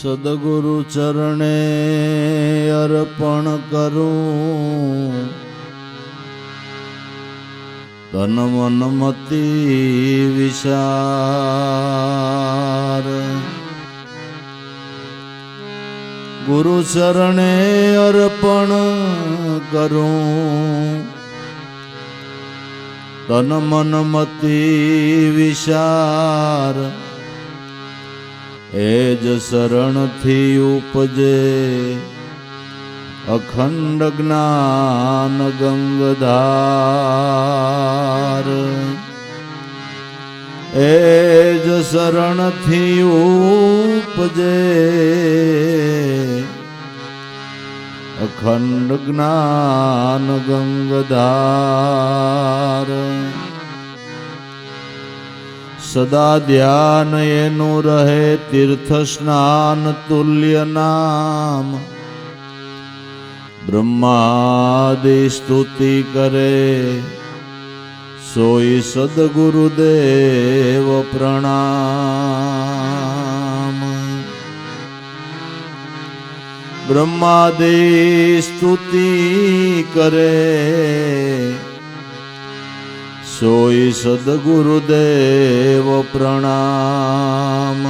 સદગુરુ ચરણે અર્પણ કરું, તન મન મતિ વિચાર. ગુરુ ચરણે અર્પણ કરું, તન મન મતિ વિચાર. એ જ શરણથી ઉપજે અખંડ જ્ઞાન ગંગધાર. એ જ શરણથી ઉપજે અખંડ જ્ઞાન ગંગધાર. સદા ધ્યાન એનું રહે તીર્થ સ્નાન તુલ્ય નામ. બ્રહ્માદિ સ્તુતિ કરે સોઈ સદગુરુદેવ પ્રણામ. બ્રહ્માદિ સ્તુતિ કરે સોઈ સદગુરુદેવ પ્રણામ.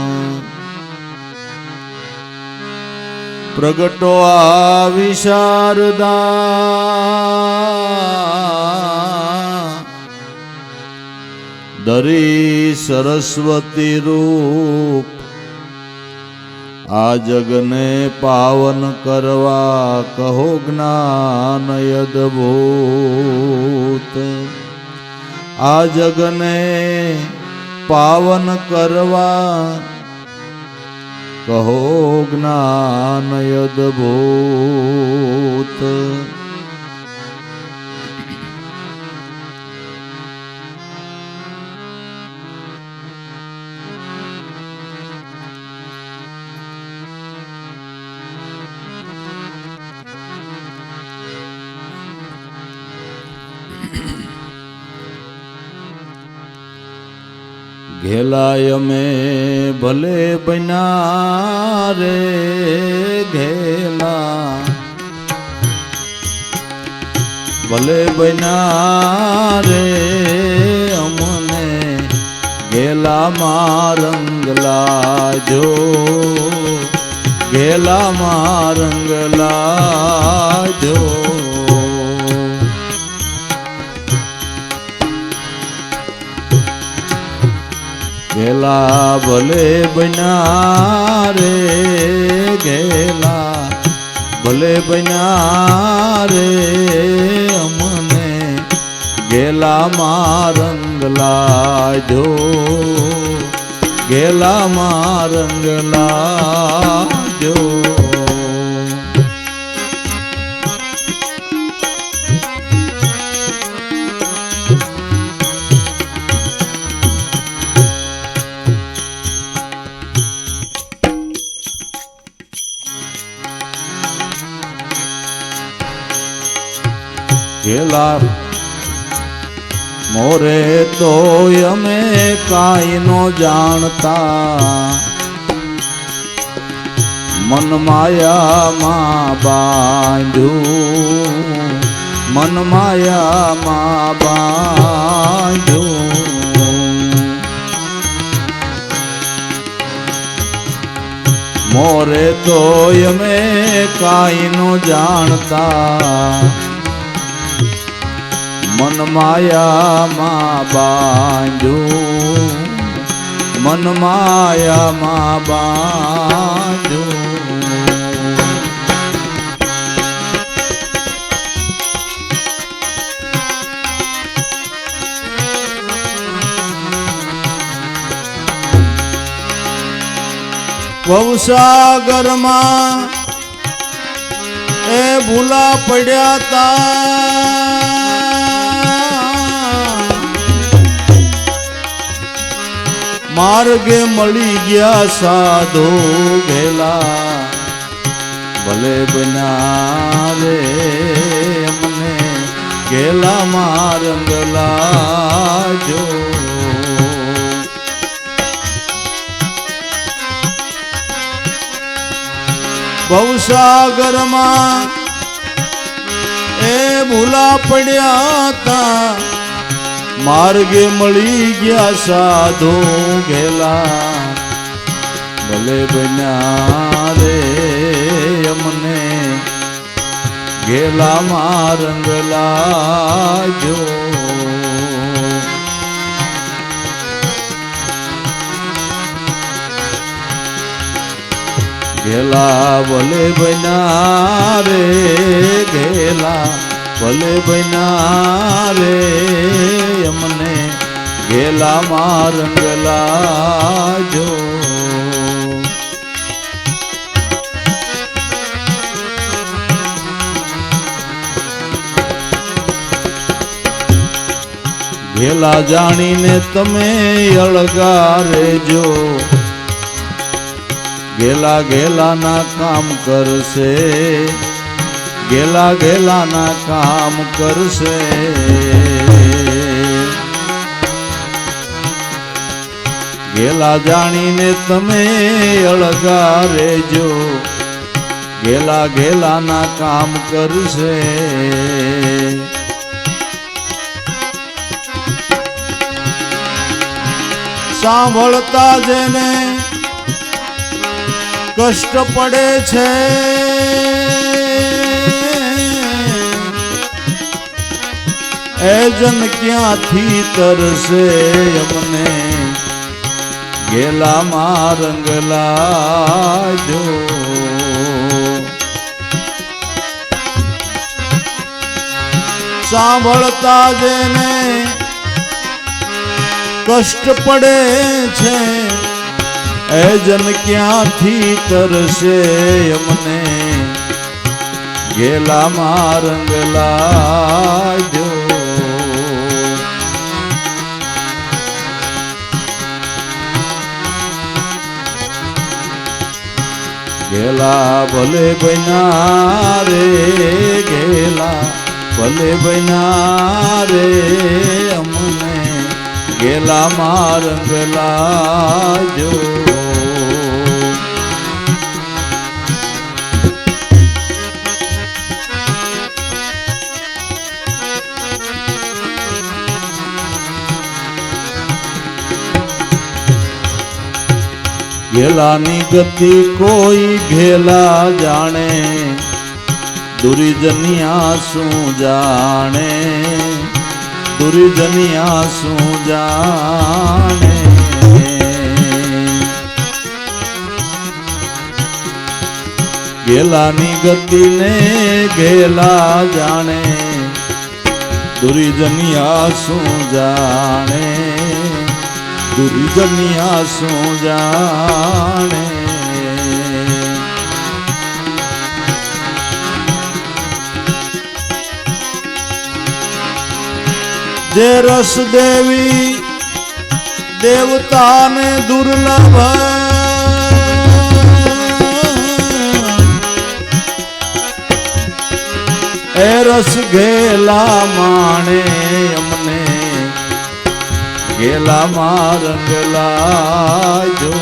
પ્રગટો આ વિશારદા, દરી સરસ્વતી રૂપ. આ જગને પાવન કરવા કહો જ્ઞાન અદભૂત. આ જગને પાવન કરવા કહો જ્ઞાન અદભૂત. ઘેલાય મેં ભલે બન્યા રે ઘેલા, ભલે બન્યા રે અમને ઘેલામાં રંગ લાજો, ઘેલામાં રંગ લાજો. ઘેલા ભલે બન્યા રે ઘેલા, ભલે બન્યા રે અમને ઘેલામાં રંગ લાજો, ઘેલામાં રંગ લાજો. ઘેલા મોરે તો અમે કાંઈ નો જાણતા, મન માયામાં બાંધ્યું, મન માયામાં બાંધ્યું. મોરે તો અમે કાંઈ નો જાણતા, મન માયામાં બાંધ્યું, મન માયામાં બાંધ્યું. ભવસાગરમાં એ ભૂલા પડ્યા તા, માર્ગે મળી ગયા સાધુ ઘેલા. ભલે બન્યા રે અમને ઘેલામાં રંગ લાજો, ભવસાગરમાં એ ભૂલા પડ્યા તા માર્ગે મળી ગયા સાધુ ઘેલા ભલે બન્યા રે અમને ઘેલામાં રંગ લાજો ઘેલા ભલે બન્યા રે ઘેલા ભલે બન્યા રે અમને ઘેલામાં રંગ લાજો ઘેલા જાણીને તમે અળગા રેજો ઘેલા ઘેલાના કામ કરશે ઘેલા ઘેલાના કામ કરશે ઘેલા જાણીને તમે અળગા રેજો ઘેલા ઘેલાના કામ કરશે સાંભળતા જેને કષ્ટ પડે છે એ જન ક્યાંથી તરસે અમને ઘેલામાં રંગ લાજો સાંભળતા જેને કષ્ટ પડે છે એ જન ક્યાંથી તરસે અમને ઘેલામાં રંગ લાજો ઘેલા ભલે બન્યા રે ઘેલા ભલે બન્યા રે અમને ઘેલામાં રંગ લાજો ઘેલાની ગતિ કોઈ ઘેલા જાણે દુર્જનિયા શું જાણે દુર્જનિયા શું જાણે ઘેલાની ગતિને ઘેલા જાણે દુર્જનિયા શું જાણે દુર્જનિયા શું જાણે જે રસ દેવી દેવતાને દુર્લભ એ રસ ઘેલા માણે અમને ઘેલામાં રંગ લાજો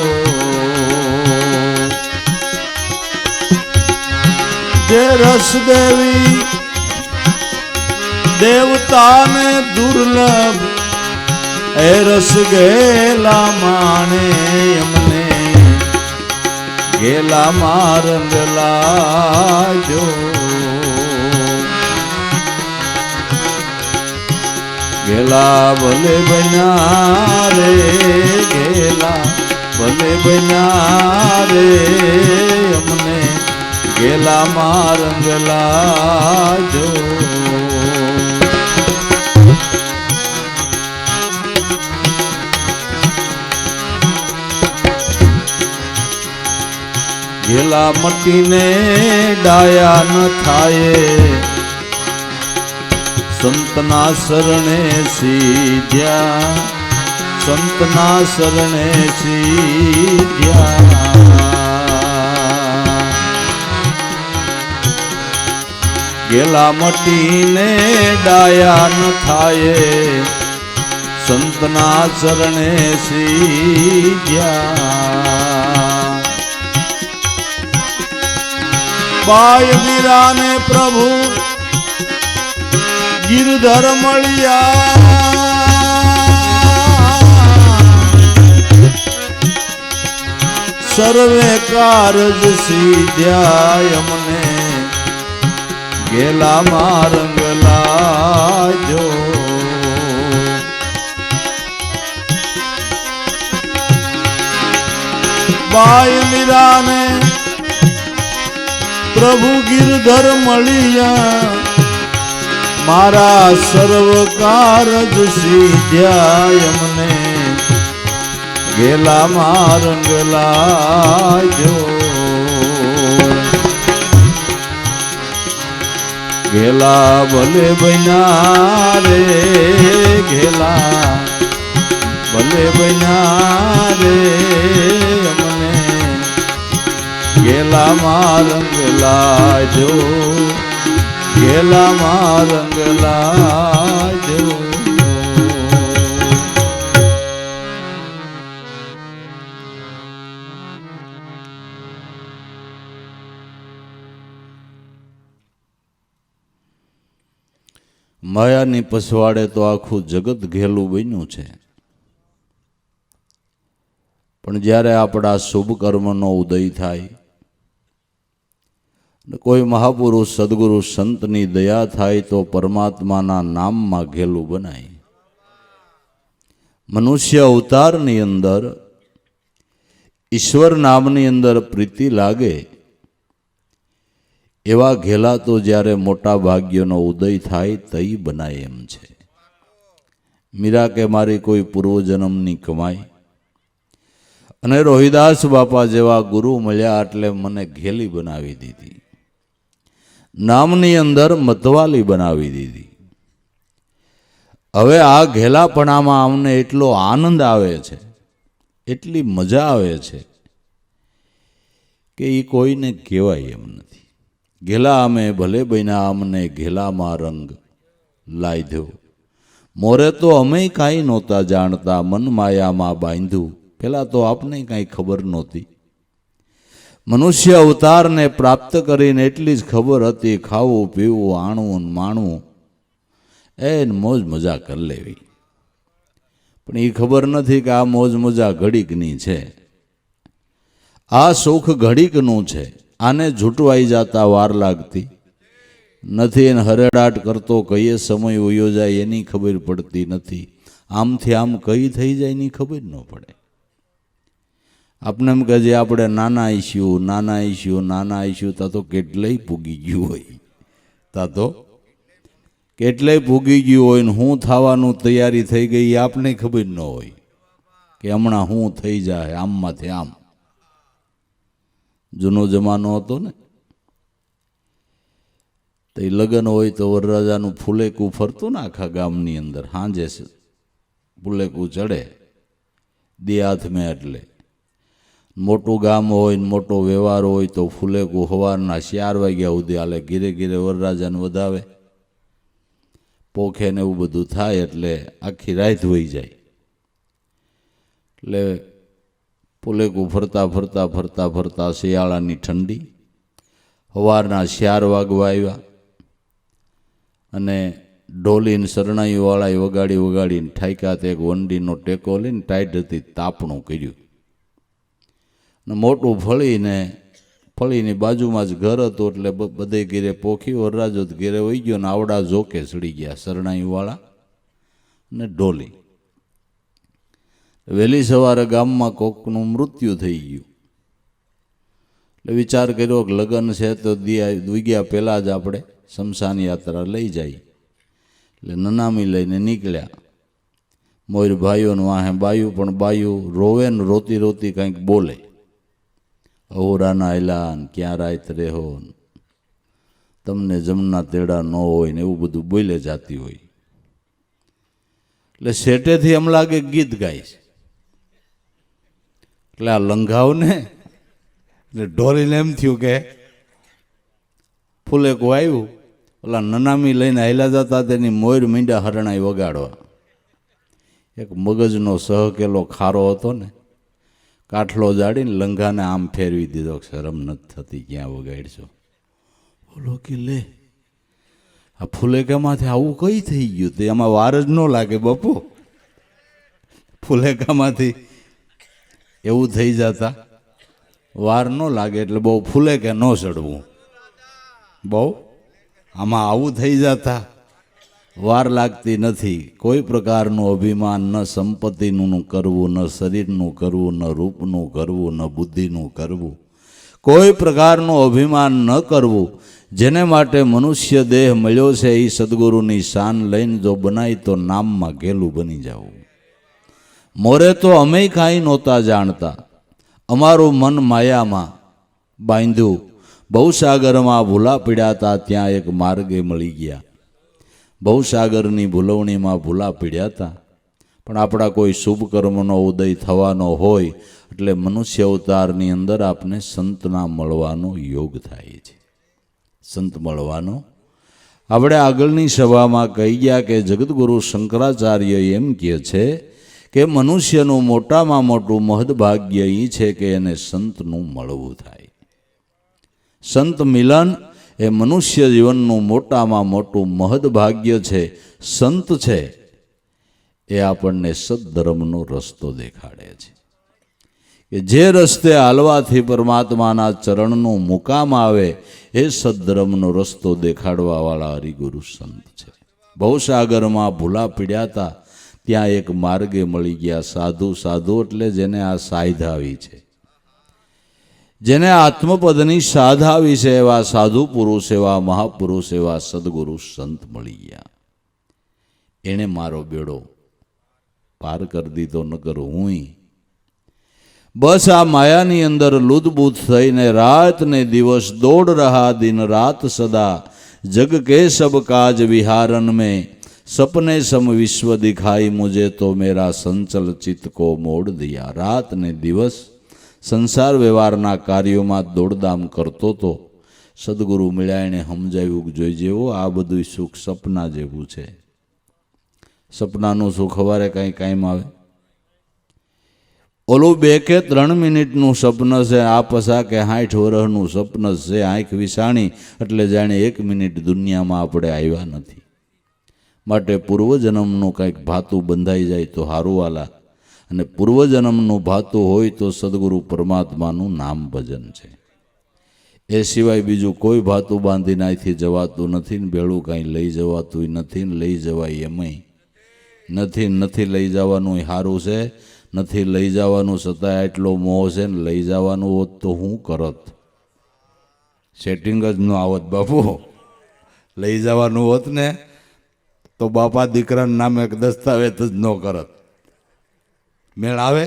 જે રસ દેવી દેવતાને દુર્લભ એ રસ ઘેલા માણે અમને ઘેલામાં રંગ લાજો ઘેલા ભલે બન્યા રે ઘેલા ભલે બન્યા રે અમને ઘેલામાં રંગ લાજો ઘેલા મટીને ડાયા ન થાય સંતના શરણે સીધ્યા સંતના શરણે સીધ્યા ઘેલા મટીને ડાયા ન થાય સંતના શરણે સીધ્યા બાય વીરાને પ્રભુ ગિરધર મળ્યા સર્વે કારજ સિદ્ધ્યા અમને ગેલામાં રંગ લાજો બાય મીરાને પ્રભુ ગિરધર મળ્યા મારા સર્વ કારજ સિદ્ધ્યા અમને ગેલામાં રંગ લાજો ઘેલા ભલે બન્યા રે ઘેલા ભલે બન્યા રે અમને ઘેલામાં રંગ લાજો ઘેલામાં રંગ લાજો માયાની પસવાડે તો આખું જગત ઘેલું બન્યું છે, પણ જ્યારે આપણા શુભ કર્મનો ઉદય થાય, કોઈ મહાપુરુષ સદગુરુ સંતની દયા થાય તો પરમાત્માના નામમાં ઘેલું બનાય. મનુષ્ય અવતારની અંદર ઈશ્વર નામની અંદર પ્રીતિ લાગે એવા ઘેલા તો જ્યારે મોટા ભાગ્યનો ઉદય થાય તઈ બનાય એમ છે. મીરા કે મારી કોઈ પૂર્વજન્મની કમાઈ અને રોહિદાસ બાપા જેવા ગુરુ મળ્યા એટલે મને ઘેલી બનાવી દીધી, નામની અંદર મતવાલી બનાવી દીધી. હવે આ ઘેલાપણામાં અમને એટલો આનંદ આવે છે, એટલી મજા આવે છે કે એ કોઈને કહેવાય એમ નથી. ઘેલા અમે ભલે બન્યા અમને ઘેલામાં રંગ લાયધો. મોરે તો અમે કાંઈ નહોતા જાણતા, મન માયામાં બાંધ્યું. પહેલાં તો આપને કાંઈ ખબર નહોતી. મનુષ્ય અવતારને પ્રાપ્ત કરીને એટલી જ ખબર હતી, ખાવું પીવું આણવું માણવું એને મોજ મજા કરી લેવી. પણ એ ખબર નથી કે આ મોજ મજા ઘડીકની છે, આ સુખ ઘડીકનું છે. આને જૂટવાઈ જતા વાર લાગતી નથી. એને હરેડાટ કરતો કઈએ સમય વયો જાય એની ખબર પડતી નથી. આમથી આમ કઈ થઈ જાય એની ખબર ન પડે. આપણે એમ કહે છે આપણે નાના આવીશું તા તો કેટલાય પૂગી ગયું હોય, તા તો કેટલાય પૂગી ગયું હોય ને હું થવાનું તૈયારી થઈ ગઈ એ આપણે ખબર ન હોય કે હમણાં હું થઈ જાય આમમાંથી આમ. જૂનો જમાનો હતો ને, તો એ લગ્ન હોય તો વરરાજાનું ફૂલેકું ફરતું ને આખા ગામની અંદર. સાંજે ફૂલેકું ચડે દે હાથમાં, એટલે મોટું ગામ હોય ને મોટો વ્યવહાર હોય તો ફૂલેકું સવારના 4 વાગ્યા સુધી હાલે. ઘીરે ઘીરે વરરાજાને વધાવે, પોખે ને એવું બધું થાય એટલે આખી રાત વહી જાય. એટલે ફૂલેકું ફરતા ફરતા ફરતા ફરતા શિયાળાની ઠંડી, સવારના 4 વાગવા આવ્યા અને ઢોલીને શરણાઈવાળાએ વગાડી વગાડીને ઠાક્યા. તે એક વંડીનો ટેકો લઈને ટાઈટ હતી તાપણું કર્યું ને મોટું ફળીની બાજુમાં જ ઘર હતું. એટલે બધે ઘેરે પોખી વરરાજો ઘેરે વહી ગયો ને આવડા જોકે સડી ગયા શરણાઈવાળા ને ઢોલી. વહેલી સવારે ગામમાં કોકનું મૃત્યુ થઈ ગયું. એટલે વિચાર કર્યો કે લગ્ન છે તો દુગ્યા પહેલાં જ આપણે શમશાન યાત્રા લઈ જાય. એટલે નનામી લઈને નીકળ્યા. મોર ભાઈઓને વાહે બાયું, પણ બાયું રોવે ને રોતી રોતી કંઈક બોલે, અહોરાના એલાન ક્યાં રાત રેહો, તમને જમના તેડા ન હોય ને એવું બધું બોલે જાતી હોય. એટલે શેટેથી એમ લાગે ગીત ગાય છે. એટલે આ લંઘાવને એટલે ઢોરીને એમ થયું કે ફૂલેકું આવ્યું, ઓલા નનામી લઈને હાલ્યા જતા તેની મોર મીંડા હરણાઈ વગાડવા. એક મગજનો સહકેલો ખારો હતો ને, કાઠલો જાડીને લંઘાને આમ ફેરવી દીધો. શરમ નથી થતી, ક્યાં વગાડશો. બોલો કે લે આ ફુલેકામાંથી આવું કઈ થઈ ગયું? તે એમાં વાર જ ન લાગે બાપુ. ફુલેકામાંથી એવું થઈ જતા વાર ન લાગે એટલે બહુ ફુલેકે ન ચડવું. બહુ આમાં આવું થઈ જતા વાર લાગતી નથી. કોઈ પ્રકારનું અભિમાન ન સંપત્તિનું કરવું, ન શરીરનું કરવું, ન રૂપનું કરવું, ન બુદ્ધિનું કરવું. કોઈ પ્રકારનું અભિમાન ન કરવું. જેને માટે મનુષ્ય દેહ મળ્યો છે એ સદગુરુની શાન લઈને જો બનાય તો નામમાં ઘેલું બની જવું. મોરે તો અમે કાંઈ નહોતા જાણતા, અમારું મન માયામાં બાંધ્યું. ભવસાગરમાં ભૂલા પીડ્યા હતા, ત્યાં એક માર્ગે મળી ગયા. ભવસાગરની ભૂલવણીમાં ભૂલા પીડ્યા હતા. પણ આપણા કોઈ શુભ કર્મનો ઉદય થવાનો હોય એટલે મનુષ્ય અવતારની અંદર આપને સંતના મળવાનો યોગ થાય છે. સંત મળવાનો આપણે આગળની સભામાં કહી ગયા કે જગતગુરુ શંકરાચાર્ય એમ કહે છે કે મનુષ્યનું મોટામાં મોટું મહદભાગ્ય એ છે કે એને સંતનું મળવું થાય. સંત મિલન એ મનુષ્ય જીવનનું મોટામાં મોટું મહદભાગ્ય છે. સંત છે એ આપણને સદ્ધર્મનો રસ્તો દેખાડે છે કે જે રસ્તે હાલવાથી પરમાત્માના ચરણનું મુકામ આવે એ સદ્ધર્મનો રસ્તો દેખાડવાવાળા હરિગુરુ સંત છે. ભવસાગરમાં ભૂલા પીડ્યા હતા, ત્યાં એક માર્ગે મળી ગયા. સાધુ સાધુ એટલે જેને આ સાધ આવી છે, જેને આત્મપદની સાધ આવી છે, એવા સાધુ પુરુષ, એવા મહાપુરુષ, એવા સદગુરુ સંત મળી ગયા. એણે મારો બેડો પાર કરી દીધો, ન કરું હું. બસ આ માયાની અંદર લુદબુદ થઈને રાત ને દિવસ દોડ રહા, દિન રાત સદા જગ કે સબ કાજ વિહારન में सपने सम विश्व दिखाई मुझे तो मेरा संचल चित्त को मोड़ दिया. रात ने દિવસ સંસાર વ્યવહારના કાર્યોમાં દોડધામ કરતો તો સદગુરુ મળ્યા, એને સમજાવ્યું કે જોઈ જેવું આ બધું સુખ સપના જેવું છે. સપનાનું સુખ સવારે કાંઈ કાયમ આવે? ઓલું 2 કે 3 મિનિટનું સપન છે, આ પસા કે 60 વર્ષનું સપન છે. આંખ વિસાણી એટલે જાણે 1 મિનિટ દુનિયામાં આપણે આવ્યા નથી. માટે પૂર્વજન્મનું કંઈક ભાતું બંધાઈ જાય તો હારું વાલા. અને પૂર્વજન્મનું ભાતું હોય તો સદગુરુ પરમાત્માનું નામ ભજન છે. એ સિવાય બીજું કોઈ ભાતું બાંધીને અહીંથી જવાતું નથી ને ભેળું કાંઈ લઈ જવાતું નથી ને લઈ જવાય એમય નથી. નથી લઈ જવાનું સારું છે, નથી લઈ જવાનું છતાંય આટલો મોહ છે ને લઈ જવાનું હોત તો હું કરત? સેટિંગ જ ન આવત બાપુ. લઈ જવાનું હોત ને તો બાપા દીકરાના નામે એક દસ્તાવેજ જ ન કરત. મેળ આવે?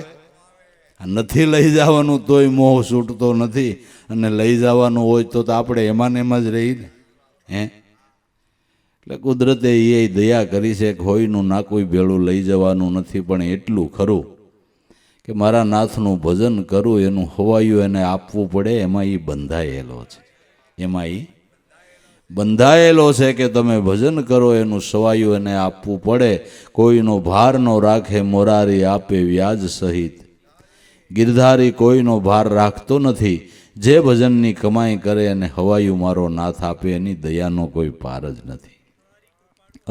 નથી લઈ જવાનું તોય મોહ છૂટતો નથી, અને લઈ જવાનું હોય તો આપણે એમાં ને એમાં જ રહી ને. એટલે કુદરતે એ દયા કરી છે કે હોયનું ના કોઈ ભેળું લઈ જવાનું નથી. પણ એટલું ખરું કે મારા નાથનું ભજન કરું એનું હવાયું એને આપવું પડે. એમાં એ બંધાયેલો છે, એમાં એ બંધાયેલો છે કે તમે ભજન કરો એનું સવાયું એને આપવું પડે. કોઈનો ભાર ન રાખે મોરારી આપે વ્યાજ સહિત. ગિરધારી કોઈનો ભાર રાખતો નથી. જે ભજનની કમાઈ કરે અને હવાયું મારો નાથ આપે એની દયાનો કોઈ પાર જ નથી.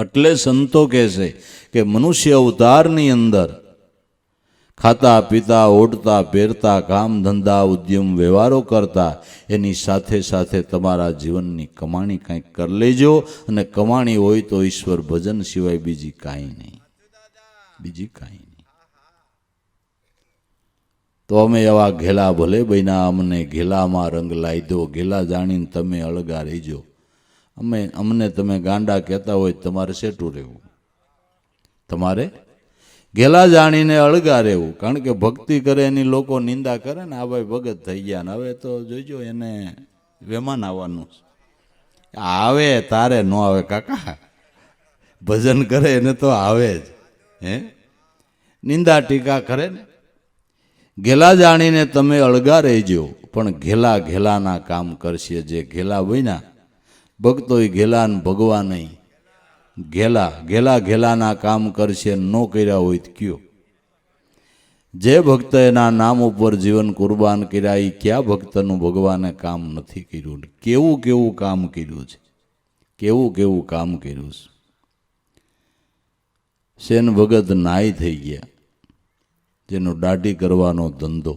એટલે સંતો કહે છે કે મનુષ્ય અવતારની અંદર ખાતા પીતા ઓઢતા પહેરતા કામ ધંધા ઉદ્યમ વ્યવહારો કરતા એની સાથે સાથે તમારા જીવનની કમાણી કંઈક કરી લેજો. અને કમાણી હોય તો ઈશ્વર ભજન સિવાય બીજી કાંઈ નહીં, બીજી કાંઈ નહીં. તો અમે એવા ઘેલા ભલે બન્યા, અમને ઘેલામાં રંગ લાયદો. ઘેલા જાણીને તમે અળગા રહીજો. અમને તમે ગાંડા કહેતા હોય તમારે શેઠું રહેવું, તમારે ઘેલા જાણીને અળગા રહેવું. કારણ કે ભક્તિ કરે એની લોકો નિંદા કરે ને, આ ભાઈ ભગત થઈ ગયા ને હવે તો જોઈજો એને વેમાન આવવાનું આવે. તારે ન આવે કાકા, ભજન કરે એને તો આવે જ. નિંદા ટીકા કરે ને. ઘેલા જાણીને તમે અળગા રહેજો. પણ ઘેલા ઘેલાના કામ કરશે. જે ઘેલા બન્યા ભક્તો એ ઘેલાને ભગવાન નહીં. ઘેલા ઘેલાના કામ કરશે, ન કર્યા હોય તો કયો. જે ભક્ત એના નામ ઉપર જીવન કુરબાન કર્યા એ ક્યાં ભક્તનું ભગવાને કામ નથી કર્યું. કેવું કેવું કામ કર્યું છે, કેવું કેવું કામ કર્યું છે. સેન ભગત નાઈ થઈ ગયા, જેનો દાઢી કરવાનો ધંધો.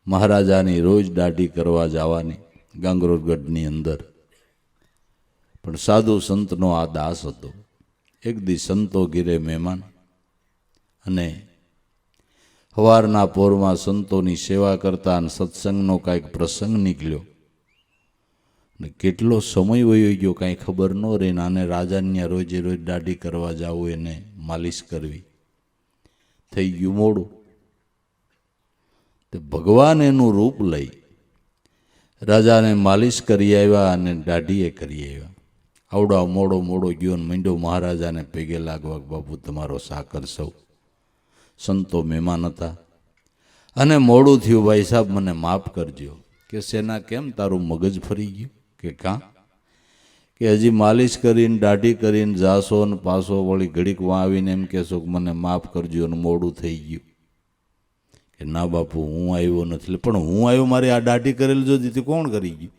મહારાજાની રોજ દાઢી કરવા જવાની ગાંગરોળગઢની અંદર. પણ સાધુ સંતનો આ દાસ હતો. એક દી સંતો ઘીરે મહેમાન, અને સવારના પોરમાં સંતોની સેવા કરતા અને સત્સંગનો કાંઈક પ્રસંગ નીકળ્યો ને કેટલો સમય વયો ગયો કાંઈ ખબર ન રહી. આને રાજાને રોજે રોજ દાઢી કરવા જવું, એને માલિશ કરવી, થઈ ગયું મોડું. તે ભગવાન એનું રૂપ લઈ રાજાને માલિશ કરી આવ્યા અને દાઢીએ કરી આવ્યા. આવડા મોડો મોડો ગયો ને મીંડો મહારાજાને પેગે લાગવા, બાપુ તમારો સાકર સૌ. સંતો મહેમાન હતા અને મોડું થયું, ભાઈ સાહેબ મને માફ કરજો. કે સેના કેમ તારું મગજ ફરી ગયું? કે કાં? કે હજી માલિશ કરીને દાઢી કરીને જાશો ને પાછો વળી ઘડીકમાં આવીને એમ કહેશો કે મને માફ કરજો અને મોડું થઈ ગયું. કે ના બાપુ હું આવ્યો નથી. પણ હું આવ્યો, મારી આ દાઢી કરેલી જો દીધી કોણ કરી ગયું?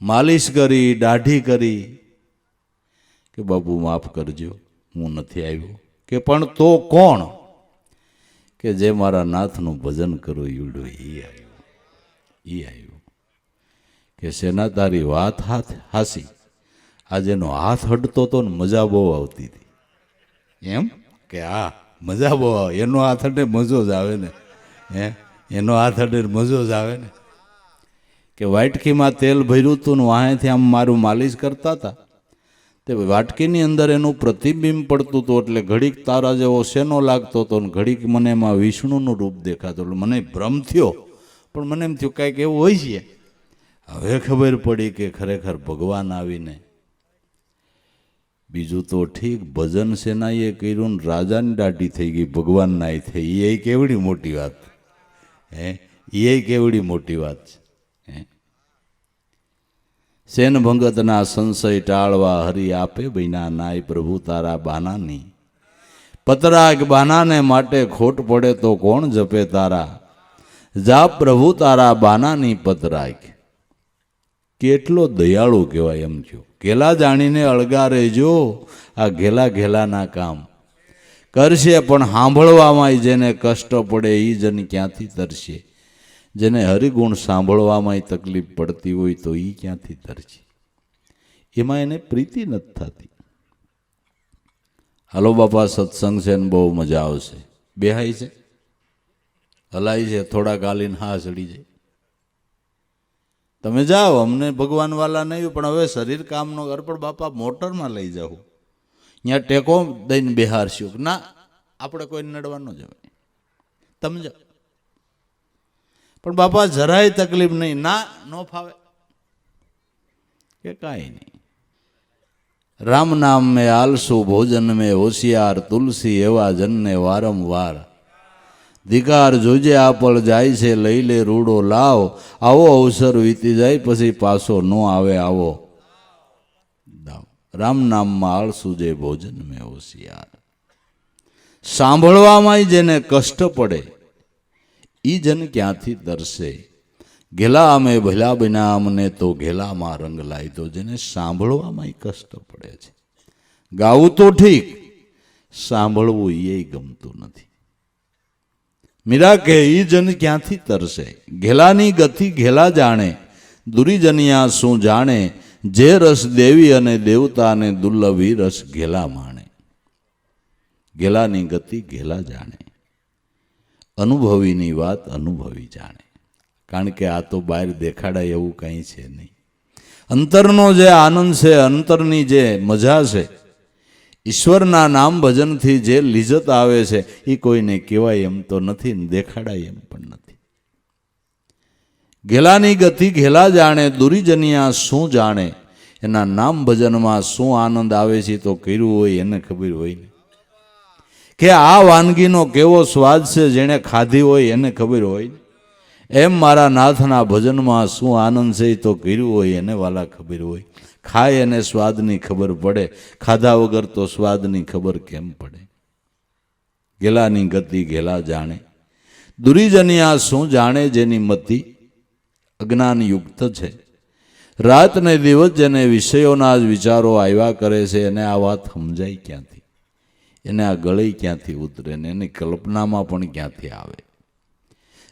માલિશ કરી, દાઢી કરી. કે બાપુ માફ કરજો હું નથી આવ્યો. કે પણ તો કોણ? કે જે મારા નાથનું ભજન કરું ઈવડો એ આવ્યો, એ આવ્યો. કે સેના તારી વાત હાસી. આજેનો હાથ હડતો તો ને મજા બહુ આવતી હતી. એમ કે હા મજા બહુ આવે. એનો હાથ હડે મજો જ આવે ને. એનો હાથ હડે મજો જ આવે ને. કે વાટકીમાં તેલ ભર્યું હતું ને વાહેથી આમ મારું માલિશ કરતા હતા. તે વાટકીની અંદર એનું પ્રતિબિંબ પડતું હતું, એટલે ઘડીક તારા જેવો શેનો લાગતો હતો ને ઘડીક મને એમાં વિષ્ણુનું રૂપ દેખાતું. એટલે મને ભ્રમ થયો, પણ મને એમ થયું કાંઈક એવું હોય છે. હવે ખબર પડી કે ખરેખર ભગવાન આવીને. બીજું તો ઠીક ભજન સેનાએ કર્યું ને રાજાની દાઢી થઈ ગઈ, ભગવાન નાય થઈ. એ કેવડી મોટી વાત. એ કેવડી મોટી વાત છે. સેન ભંગતના સંશય ટાળવા હરી આપે બૈના નાય પ્રભુ તારા બાનાની. પતરાગ બાનાને માટે ખોટ પડે તો કોણ જપે તારા. જાપ પ્રભુ તારા બાનાની પતરાગ. કેટલો દયાળુ કહેવાય એમ થયો. ઘેલા જાણીને અળગા રહેજો, આ ઘેલા ઘેલાના કામ કરશે. પણ સાંભળવામાં જેને કષ્ટ પડે એ જન ક્યાંથી તરશે. જેને હરિગુણ સાંભળવામાં તકલીફ પડતી હોય તો એ ક્યાંથી તરશે. એમાં એને પ્રીતિ નથી થતી. હાલો બાપા સત્સંગ છે ને બહુ મજા આવશે. બેહાય છે, હલાય છે, થોડા ગાલીને હા ચડી જાય. તમે જાઓ, અમને ભગવાન વાલા નહીં, પણ હવે શરીર કામ ન કર. પણ બાપા મોટરમાં લઈ જાઓ, ત્યાં ટેકો દઈને બેહારશું. ના, આપણે કોઈ નડવા ન જવાય, તમે જાઓ. પણ બાપા જરાય તકલીફ નહીં, ના ન ફાવે કે કાંઈ નહીં. રામ નામ મેં આલસુ ભોજન મેં હોશિયાર, તુલસી એવા જનને વારંવાર. ધિકાર જોજે આપળ જાય છે, લઈ લે રૂડો લાવ. આવો અવસર વીતી જાય પછી પાછો ન આવે આવો દાવ. રામ નામમાં આળસુ જે ભોજન મેં હોશિયાર. સાંભળવામાં જેને કષ્ટ પડે ઈ જન ક્યાંથી તરસે. ઘેલા અમે ભલા બન્યા અમને તો ઘેલામાં રંગ લાયતો. જેને સાંભળવામાં કષ્ટ પડે છે. ગાવું તો ઠીક, સાંભળવું એ ગમતું નથી. મીરા કે ઈ જન ક્યાંથી તરસે. ઘેલાની ગતિ ઘેલા જાણે, દુરીજનિયા શું જાણે. જે રસ દેવી અને દેવતાને દુર્લભી રસ ઘેલા માણે. ઘેલાની ગતિ ઘેલા જાણે, અનુભવીની વાત અનુભવી જાણે. કારણ કે આ તો બહાર દેખાડાય એવું કંઈ છે નહીં. અંતરનો જે આનંદ છે, અંતરની જે મજા છે, ઈશ્વરના નામ ભજનથી જે લિજ્જત આવે છે એ કોઈને કહેવાય એમ તો નથી ને દેખાડાય એમ પણ નથી. ઘેલાની ગતિ ઘેલા જાણે, દુરીજનિયા શું જાણે. એના નામ ભજનમાં શું આનંદ આવે છે તો કર્યું હોય એને ખબર હોય ને. કે આ વાનગીનો કેવો સ્વાદ છે, જેણે ખાધી હોય એને ખબર હોય. એમ મારા નાથના ભજનમાં શું આનંદ છે તો કર્યું હોય એને વાલા ખબર હોય. ખાય એને સ્વાદની ખબર પડે, ખાધા વગર તો સ્વાદની ખબર કેમ પડે. ઘેલાની ગતિ ઘેલા જાણે, દુરીજનિયા શું જાણે જેની મતિ અજ્ઞાનયુક્ત છે. રાત ને દિવસ જેને વિષયોના જ વિચારો આવ્યા કરે છે એને આ વાત સમજાય ક્યાંથી, એને આ ગળે ક્યાંથી ઉતરે ને એની કલ્પનામાં પણ ક્યાંથી આવે.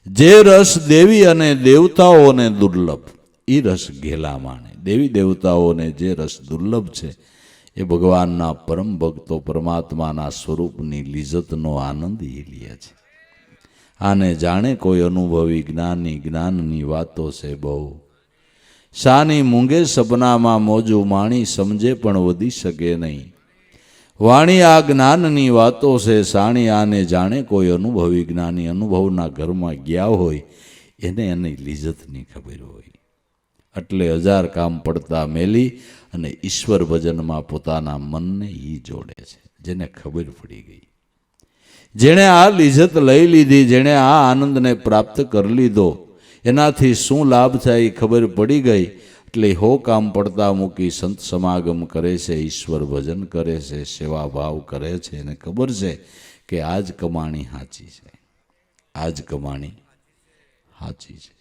જે રસ દેવી અને દેવતાઓને દુર્લભ એ રસ ઘેલા માણે. દેવી દેવતાઓને જે રસ દુર્લભ છે એ ભગવાનના પરમ ભક્તો પરમાત્માના સ્વરૂપની લિજ્જતનો આનંદ એ લે છે. આને જાણે કોઈ અનુભવી જ્ઞાની, જ્ઞાનની વાતો છે બહુ. શાની મૂંગે સપનામાં મોજું માણી, સમજે પણ વધી શકે નહીં. વાણી આ જ્ઞાનની વાતો છે સાણી, આને જાણે કોઈ અનુભવી જ્ઞાની. અનુભવના ઘરમાં ગયા હોય એને એની લિજ્જતની ખબર હોય. એટલે 1000 કામ પડતા મેલી અને ઈશ્વર ભજનમાં પોતાના મનને ઈ જોડે છે, જેને ખબર પડી ગઈ. જેણે આ લિજ્જત લઈ લીધી, જેણે આ આનંદને પ્રાપ્ત કરી લીધો, એનાથી શું લાભ થાય એ ખબર પડી ગઈ. એટલે 100 કામ પડતા મૂકી સંત સમાગમ કરે છે, ઈશ્વર ભજન કરે છે, સેવા ભાવ કરે છે. એને ખબર છે કે આજ કમાણી સાચી છે, આજ કમાણી સાચી છે.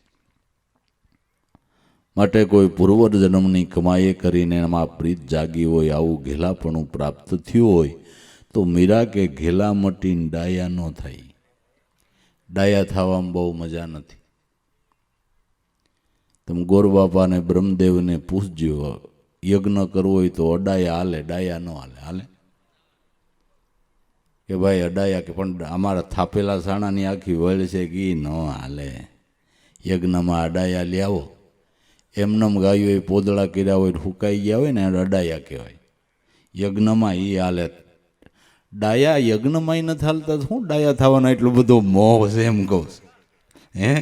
માટે કોઈ પૂર્વજન્મની કમાઈએ કરીને એમાં પ્રીત જાગી હોય, આવું ઘેલાપણું પ્રાપ્ત થયું હોય તો મીરા કે ઘેલા મટીને ડાયા ન થાય. ડાયા થવામાં બહુ મજા નથી. તમે ગોરબાપાને બ્રહ્મદેવને પૂછજો, યજ્ઞ કરવો હોય તો અડાયા હાલે, ડાયા ન હાલે? હાલે કે ભાઈ અડાયા? કે પણ અમારા થાપેલા સાણાની આખી વળ છે કે ન હાલે. યજ્ઞમાં અડાયા લ્યાવો. એમનમ ગાયો એ પોદળા કર્યા હોય, ફૂંકાઈ ગયા હોય ને અડાયા કહેવાય. યજ્ઞમાં એ હાલે. ડાયા યજ્ઞમાં નથી હાલતા, શું ડાયા થવાનો એટલો બધો મોહ છે એમ કહું છું. હે,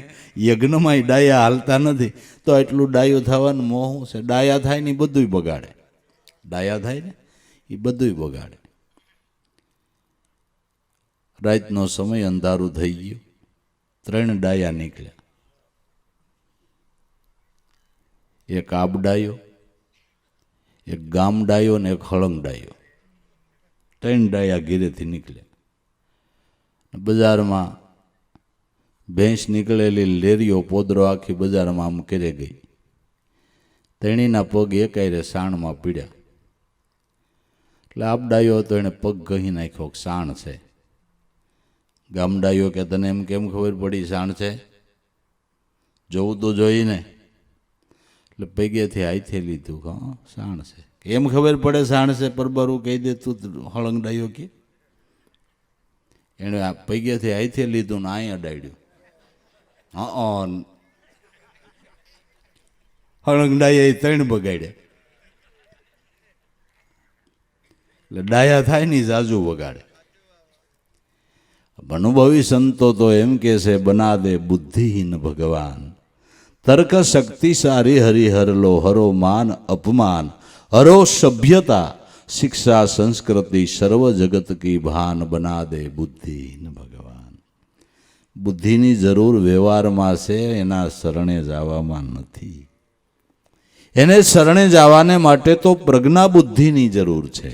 યજ્ઞમાં ડાયા હાલતા નથી તો એટલું ડાયો થવાનું મોહ છે? ડાયા થાય ને એ બધું બગાડે. ડાયા થાય ને એ બધું બગાડે. રાતનો સમય અંધારું થઈ ગયું, 3 ડાયા નીકળ્યા. એક આબ ડાયો, એક ગામ ડાયો ને એક હળંગ ડાયો. 3 ડાયા ઘીરેથી નીકળ્યા. બજારમાં ભેંસ નીકળેલી લેરીઓ પોદરો આખી બજારમાં આમ કરે ગઈ. તેણીના પગ એકાયરે સાણમાં પીડ્યા. એટલે આબ ડાયો હતો એણે પગ ઘહી નાખ્યો, સાણ છે. ગામ ડાયો કે તને એમ કેમ ખબર પડી સાણ છે? જોવું તો જોઈને. એટલે પૈગેથી હાથે લીધું, હા સાણ છે. એમ ખબર પડે સાણ છે? પરબારું કહી દે તું હળંગ ડાયો કે. એણે આ પૈગેથી હાથે લીધું ને અહીં અડાડ્યું. હા, હળંગ ડાયા 3 બગાડ્યા. એટલે ડાયા થાય ને જાજુ બગાડે. અનુભવી સંતો તો એમ કે છે, બના દે બુદ્ધિહીન ભગવાન, તર્ક શક્તિ સારી હરિહર લો, હરો માન અપમાન, હરો સભ્યતા, શિક્ષા સંસ્કૃતિ, સર્વ જગત કી ભાન, બના દે બુદ્ધિહીન ભગવાન. બુદ્ધિની જરૂર વ્યવહારમાં છે, એના શરણે જવામાં નથી. એને શરણે જવાને માટે તો પ્રજ્ઞા બુદ્ધિની જરૂર છે.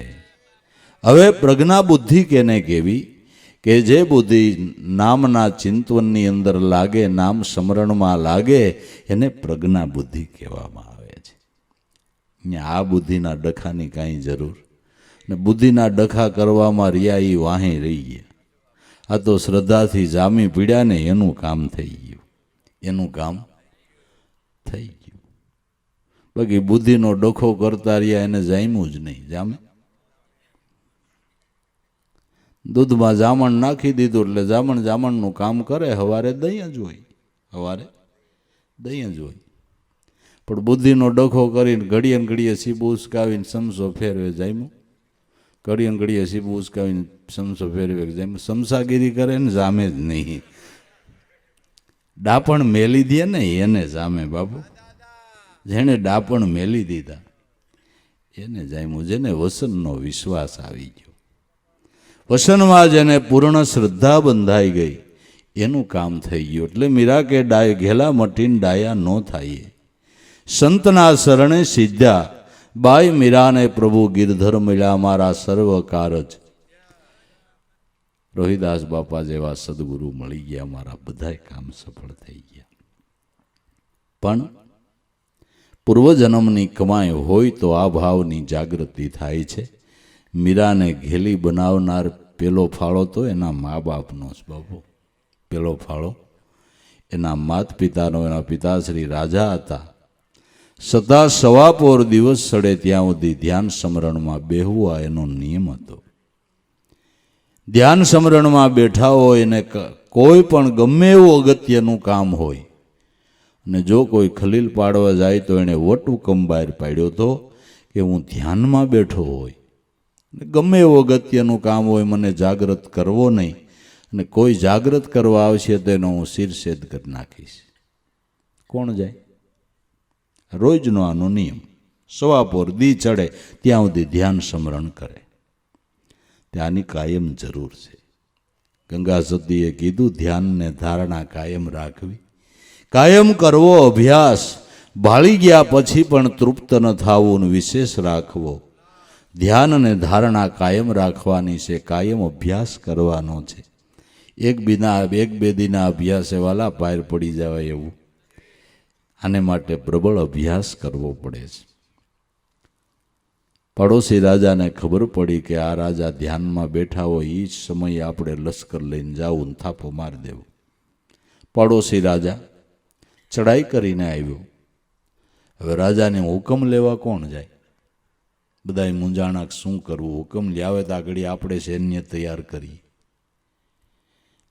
હવે પ્રજ્ઞા બુદ્ધિ કેને કેવી? કે જે બુદ્ધિ નામના ચિંતવનની અંદર લાગે, નામ સ્મરણમાં લાગે, એને પ્રજ્ઞા બુદ્ધિ કહેવામાં આવે છે. આ બુદ્ધિના ડખાની કાંઈ જરૂર ને? બુદ્ધિના ડખા કરવામાં રહ્યા એ વાહે રહી ગયા. આ તો શ્રદ્ધાથી જામી પીડ્યા ને એનું કામ થઈ ગયું, એનું કામ થઈ ગયું. બાકી બુદ્ધિનો ડખો કરતા રહ્યા એને જામ્યું જ નહીં. જામે દૂધમાં જામણ નાખી દીધું એટલે જામણનું કામ કરે. સવારે દહીં જ હોય, સવારે દહીં જ હોય. પણ બુદ્ધિનો ડખો કરીને ઘડીએ ને ઘડીએ સીબું ઉસકાવીને સમસો ફેરવે જામ્યું. ઘડીએ ને ઘડીએ સીબું ઉસકાવીને સમસો ફેરવે જામ્યું. સમસાગીરી કરે ને જામે જ નહીં. ડાપણ મેલી દે ને એને જામે બાપુ. જેણે ડાપણ મેલી દીધા એને જામ્યું. જેને વસનનો વિશ્વાસ આવી ગયો, વસનમાં જેને પૂર્ણ શ્રદ્ધા બંધાઈ ગઈ, એનું કામ થઈ ગયું. એટલે મીરા કે ઘેલા મટીને ડાયા ન થાય. સંતના શરણે સિદ્ધ્યા, બાઈ મીરાને પ્રભુ ગિરધર મળ્યા, મારા સર્વ કારજ. રોહિદાસ બાપા જેવા સદગુરુ મળી ગયા, મારા બધાય કામ સફળ થઈ ગયા. પણ પૂર્વજન્મની કમાઈ હોય તો આ ભાવની જાગૃતિ થાય છે. મીરાને ઘેલી બનાવનાર પેલો ફાળો તો એના મા બાપનો જ બાપુ. પેલો ફાળો એના માત પિતાનો. એના પિતાશ્રી રાજા હતા. સદા સવાપોર દિવસ સડે ત્યાં સુધી ધ્યાન સ્મરણમાં બેહવું આ એનો નિયમ હતો. ધ્યાન સ્મરણમાં બેઠા હોય એને કોઈ પણ ગમે એવું અગત્યનું કામ હોય અને જો કોઈ ખલીલ પાડવા જાય તો એને વટહુકમ બહાર પાડ્યો હતો કે હું ધ્યાનમાં બેઠો હોય, ગમે એવું અગત્યનું કામ હોય, મને જાગૃત કરવો નહીં, અને કોઈ જાગૃત કરવા આવશે તો એનો હું શિરછેદ કરી નાખીશ. કોણ જાય? રોજનો આનો નિયમ. સવાપોર દી ચડે ત્યાં સુધી ધ્યાન સ્મરણ કરે. ત્યાંની કાયમ જરૂર છે. ગંગા સતીએ કીધું ધ્યાનને ધારણા કાયમ રાખવી, કાયમ કરવો અભ્યાસ. ભાળી ગયા પછી પણ તૃપ્ત ન થવું, વિશેષ રાખવો. ધ્યાન અને ધારણા કાયમ રાખવાની છે, કાયમ અભ્યાસ કરવાનો છે. એક બે દિના અભ્યાસે વાલા પાર પડી જવાય એવું. આને માટે પ્રબળ અભ્યાસ કરવો પડે છે. પડોશી રાજાને ખબર પડી કે આ રાજા ધ્યાનમાં બેઠા હોય, એ જ સમયે આપણે લશ્કર લઈને જાવું ને થાપો મારી દેવું. પડોશી રાજા ચડાઈ કરીને આવ્યો. હવે રાજાને હુકમ લેવા કોણ જાય? બધાય મૂંઝાણા શું કરવું. હુકમ લાવે તો આગળ આપણે સૈન્ય તૈયાર કરીએ.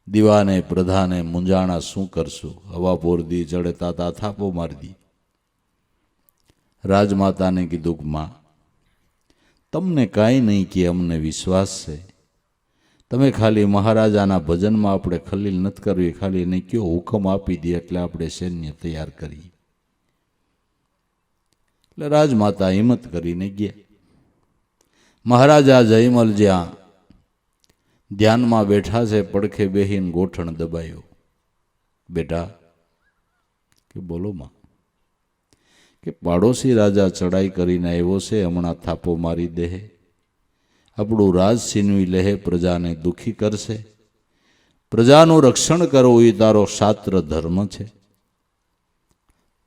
દીવાને પ્રધાને મૂંઝાણા શું કરશું. હવા પોરદી ચડે તાતા થાપો મારી દી. રાજમાતાને કીધું કે માં, તમને કાંઈ નહીં કે અમને વિશ્વાસ છે. તમે ખાલી મહારાજાના ભજનમાં આપણે ખલીલ નથી કરવી, ખાલી એને કયો હુકમ આપી દે એટલે આપણે સૈન્ય તૈયાર કરીએ. એટલે રાજમાતા હિંમત કરીને ગયા. મહારાજા જયમલ જ્યાં ધ્યાનમાં બેઠા છે, પડખે બેહીને ગોઠણ દબાયો. બેટા કે બોલો માં. કે પાડોશી રાજા ચડાઈ કરીને આવ્યો છે, હમણાં થાપો મારી દે, આપણું રાજ છીનવી લે, પ્રજાને દુઃખી કરશે. પ્રજાનું રક્ષણ કરવું એ તારો શાસ્ત્ર ધર્મ છે.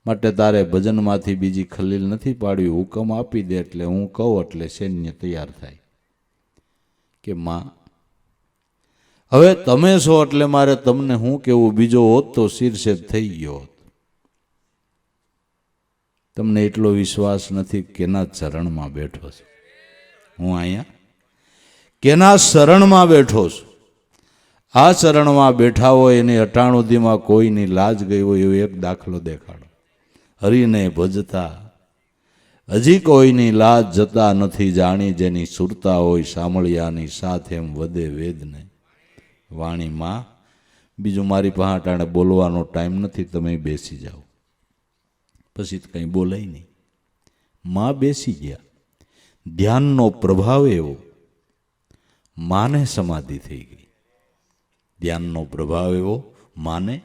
માટે તારે ભજનમાંથી બીજી ખલીલ નથી પાડવી. હુકમ આપી દે એટલે હું કહું એટલે સૈન્ય તૈયાર થાય. કે માં હવે તમે છો એટલે મારે તમને હું કેવું, બીજો હોત તો શિરછેદ થઈ ગયો હોત. તમને એટલો વિશ્વાસ નથી કેના ચરણમાં બેઠો છું હું? અહીંયા કેના શરણમાં બેઠો છું? આ ચરણમાં બેઠા હોય એની અટાણુદીમાં કોઈની લાજ ગઈ હોય એવો એક દાખલો દેખાડો. હરિને ભજતા હજી કોઈની લાજ જતા નથી, જાણી જેની સુરતા હોય સામળિયાની સાથે એમ વધે વેદને વાણીમાં. બીજું મારી પાસે ટાણે બોલવાનો ટાઈમ નથી, તમે બેસી જાઓ. પછી કંઈ બોલાય નહીં. માં બેસી ગયા. ધ્યાનનો પ્રભાવ એવો, માને સમાધિ થઈ ગઈ. ધ્યાનનો પ્રભાવ એવો, માને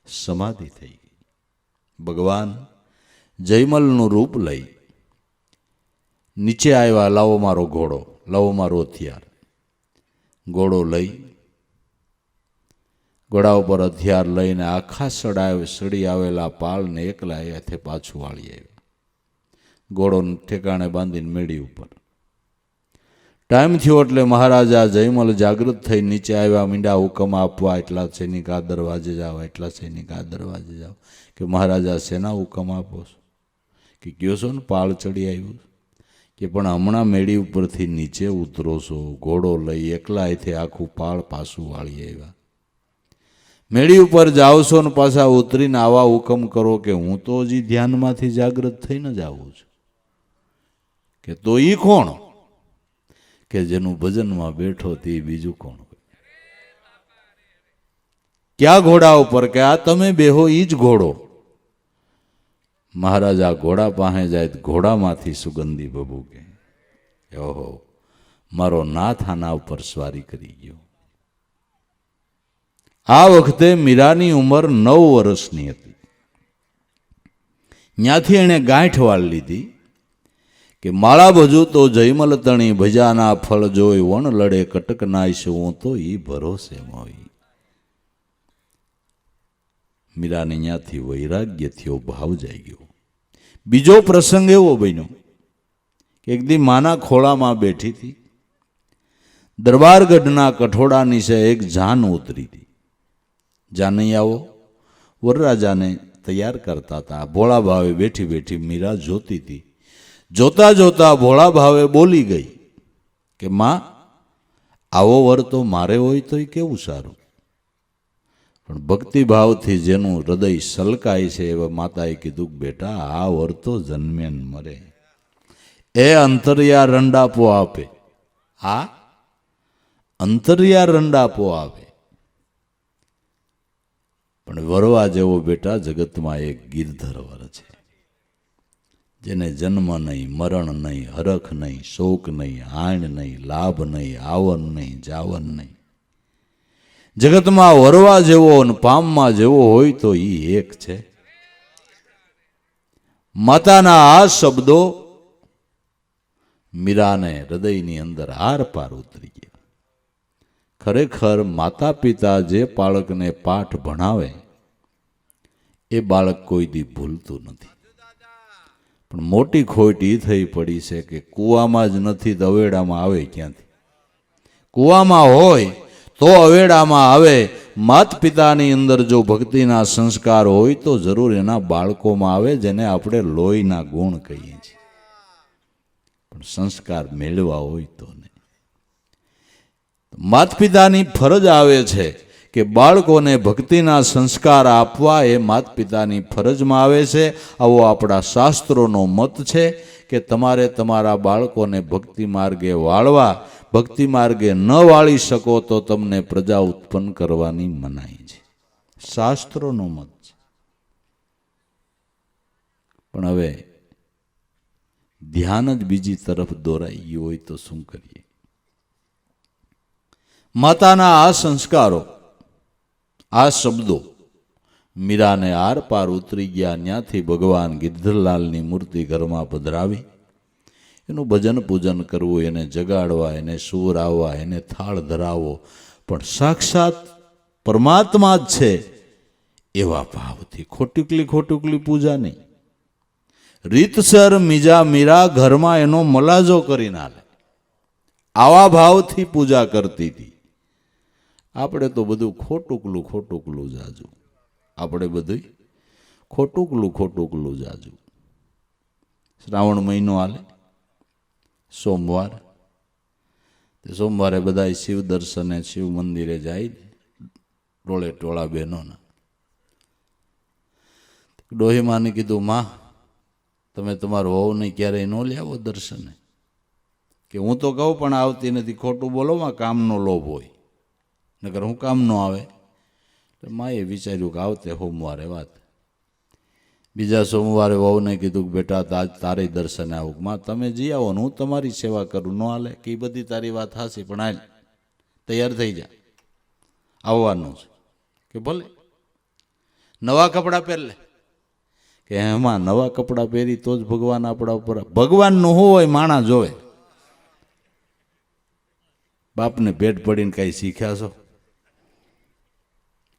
સમાધિ થઈ ગઈ. ભગવાન જયમલનું રૂપ લઈ નીચે આવ્યા. લાવો મારો ઘોડો, લાવો મારો હથિયાર. ઘોડો લઈ ઘોડા ઉપર હથિયાર લઈને આખા સડી આવેલા પાળને એકલા હાથે પાછું વાળી આવ્યા. ઘોડો ઠેકાણે બાંધીને મેળી ઉપર. ટાઈમ થયો એટલે મહારાજા જયમલ જાગૃત થઈ નીચે આવ્યા. મીંડા હુકમ આપવા, એટલા સૈનિક આ દરવાજે જાઓ, એટલા સૈનિક આ દરવાજે જાઓ. કે મહારાજા શેના હુકમ આપો છો? કે કયો છો ને પાળ ચડી આવ્યું. કે પણ હમણાં મેળી ઉપરથી નીચે ઉતરો છો, ઘોડો લઈ એકલા હાથે આખું પાળ પાછું વાળી આવ્યા. મેળી ઉપર જાઓ છો ને પાછા ઉતરીને આવા હુકમ કરો કે હું તો હજી ધ્યાનમાંથી જાગૃત થઈને જ આવું છું. કે તો ઈ કોણ? કે જેનું ભજનમાં બેઠો તે બીજું કોણ? ક્યાં ઘોડા ઉપર? કે આ તમે બેહો ઈ જ ઘોડો. મહારાજા ઘોડા પાસે જાય, ઘોડામાંથી સુગંધી ભભૂકે. ઓહો, મારો નાથ આના ઉપર સ્વારી કરી ગયો. આ વખતે મીરાની ઉંમર 9 વર્ષની હતી. ત્યાંથી એણે ગાંઠ વાળ લીધી કે માળા ભજુ તો જયમલ તણી ભજાના ફળ જોઈ વણ લડે કટક નાઈશ હું તો ઈ ભરોસે મોઈ. મીરાને ત્યાંથી વૈરાગ્ય થયો, ભાવ જાય ગયો. બીજો પ્રસંગ એવો બન્યો કે એક દી માના ખોળામાં બેઠી હતી. દરબારગઢના કઠોડા નીચે એક જાન ઉતરી હતી. જાનૈયાઓ વરરાજાને તૈયાર કરતા હતા. ભોળા ભાવે બેઠી બેઠી મીરા જોતી હતી. જોતા જોતા ભોળા ભાવે બોલી ગઈ કે માં, આવો વર તો મારે હોય તો કેવું સારું. પણ ભક્તિભાવથી જેનું હૃદય સલકાય છે એવા માતાએ કીધું કે બેટા, આ વર તો જન્મે ને મરે. એ અંતરિયા રંડાપો આપે, આ અંતરિયા રંડાપો આપે. પણ વરવા જેવો બેટા જગતમાં એક ગિરધર વર છે, જેને જન્મ નહીં, મરણ નહીં, હરખ નહીં, શોક નહીં, હાણ નહીં, લાભ નહીં, આવન નહીં, જાવન નહીં. જગતમાં વરવા જેવો અને પામમાં જેવો હોય તો ઈ એક છે. માતાના આ શબ્દો મીરાને હૃદયની અંદર આર પાર ઉતરી ગયા. ખરેખર માતા પિતા જે બાળકને પાઠ ભણાવે એ બાળક કોઈ દી ભૂલતું નથી. પણ મોટી ખોટ એ થઈ પડી છે કે કૂવામાં જ નથી તો અવેડામાં આવે ક્યાંથી? કૂવામાં હોય તો અવેડામાં આવે. માત પિતાની અંદર જો ભક્તિના સંસ્કાર હોય તો જરૂર એના બાળકોમાં આવે, જેને આપણે લોહીના ગુણ કહીએ છીએ. પણ સંસ્કાર મેળવા હોય તો નહીં. માત પિતાની ફરજ આવે છે કે બાળકોને ભક્તિના સંસ્કાર આપવા, એ માત પિતાની ફરજમાં આવે છે. આવો આપણા શાસ્ત્રોનો મત છે કે તમારે તમારા બાળકોને ભક્તિ માર્ગે વાળવા. ભક્તિ માર્ગે ન વાળી શકો તો તમને પ્રજા ઉત્પન્ન કરવાની મનાઈ છે. શાસ્ત્રોનો મત છે. પણ હવે ધ્યાન જ બીજી તરફ દોરાઈ ગયું હોય તો શું કરીએ? માતાના આ સંસ્કારો, આ શબ્દો મીરાને આર પાર ઉતરી ગયા. ત્યાંથી ભગવાન ગિરધરલાલની મૂર્તિ ઘરમાં પધરાવી. એનું ભજન પૂજન કરવું, એને જગાડવા, એને સૂર આવવા, એને થાળ ધરાવવો, પણ સાક્ષાત પરમાત્મા જ છે એવા ભાવથી. ખોટુકલી પૂજા નહીં. રીતસર મીરા ઘરમાં એનો મલાજો કરીને આલે, આવા ભાવથી પૂજા કરતી હતી. આપણે તો બધું ખોટુકલું જાજુ. આપણે બધું ખોટુકલું જાજુ. શ્રાવણ મહિનો હાલે, સોમવારે બધા શિવ દર્શને, શિવ મંદિરે જાય, ટોળે ટોળા બહેનોના. ડોહીમાને કીધું, માં તમે તમારું વહુને ક્યારેય ન લ્યાવો દર્શને? કે હું તો કહું પણ આવતી નથી. ખોટું બોલો માં, કામનો લોભ હોય, નકર હું કામ ન આવે. એટલે માએ વિચાર્યું કે આવતે સોમવારે વાત. બીજા સોમવારે વહુને કીધું કે બેટા આજ તારે દર્શને આવું. માં તમે જઈ આવો ને હું તમારી સેવા કરું. ન હાલે કે એ બધી તારી વાત હાસી, પણ હાલ તૈયાર થઈ જા, આવવાનું છે. કે ભલે નવા કપડાં પહેર લે. કે એમાં નવા કપડાં પહેરી તો જ ભગવાન આપણા ઉપર. ભગવાનનું શું હોય માણા જોવે. બાપને પેટ પડીને કઈ શીખ્યા છો?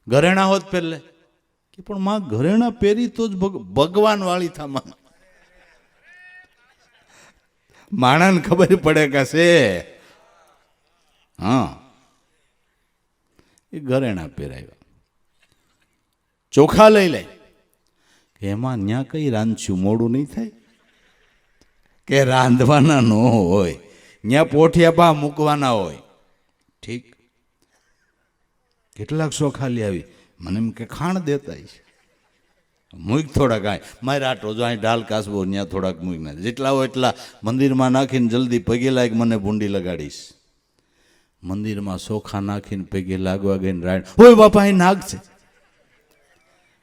ઘરેણા હોત પહેર લે. કે પણ માં ઘરેણા પહેરી તો જ ભગવાન વાળી થામાં. માણાને ખબર પડે કે છે હા એ ઘરેણા પહેરાવ્યા. ચોખા લઈ લે. કે એમાં ન્યા કઈ રાંધશું, મોડું નહીં થાય? કે રાંધવાના ન હોય, ન્યા પોઠિયા પા મૂકવાના હોય. ઠીક. કેટલાક ચોખા લઈ આવી. મને એમ કે ખાણ દેતા છે, મૂક થોડાક. આ મારે આટો જો અહીં ઢાલ કાસબો, ત્યાં થોડાક મૂક ના, જેટલા હોય એટલા મંદિરમાં નાખીને જલ્દી પગે લાગ, મને ભૂંડી લગાડીશ. મંદિરમાં ચોખા નાખીને પગે લાગવા ગઈને રાડ, ઓય બાપા અહીં નાગ છે.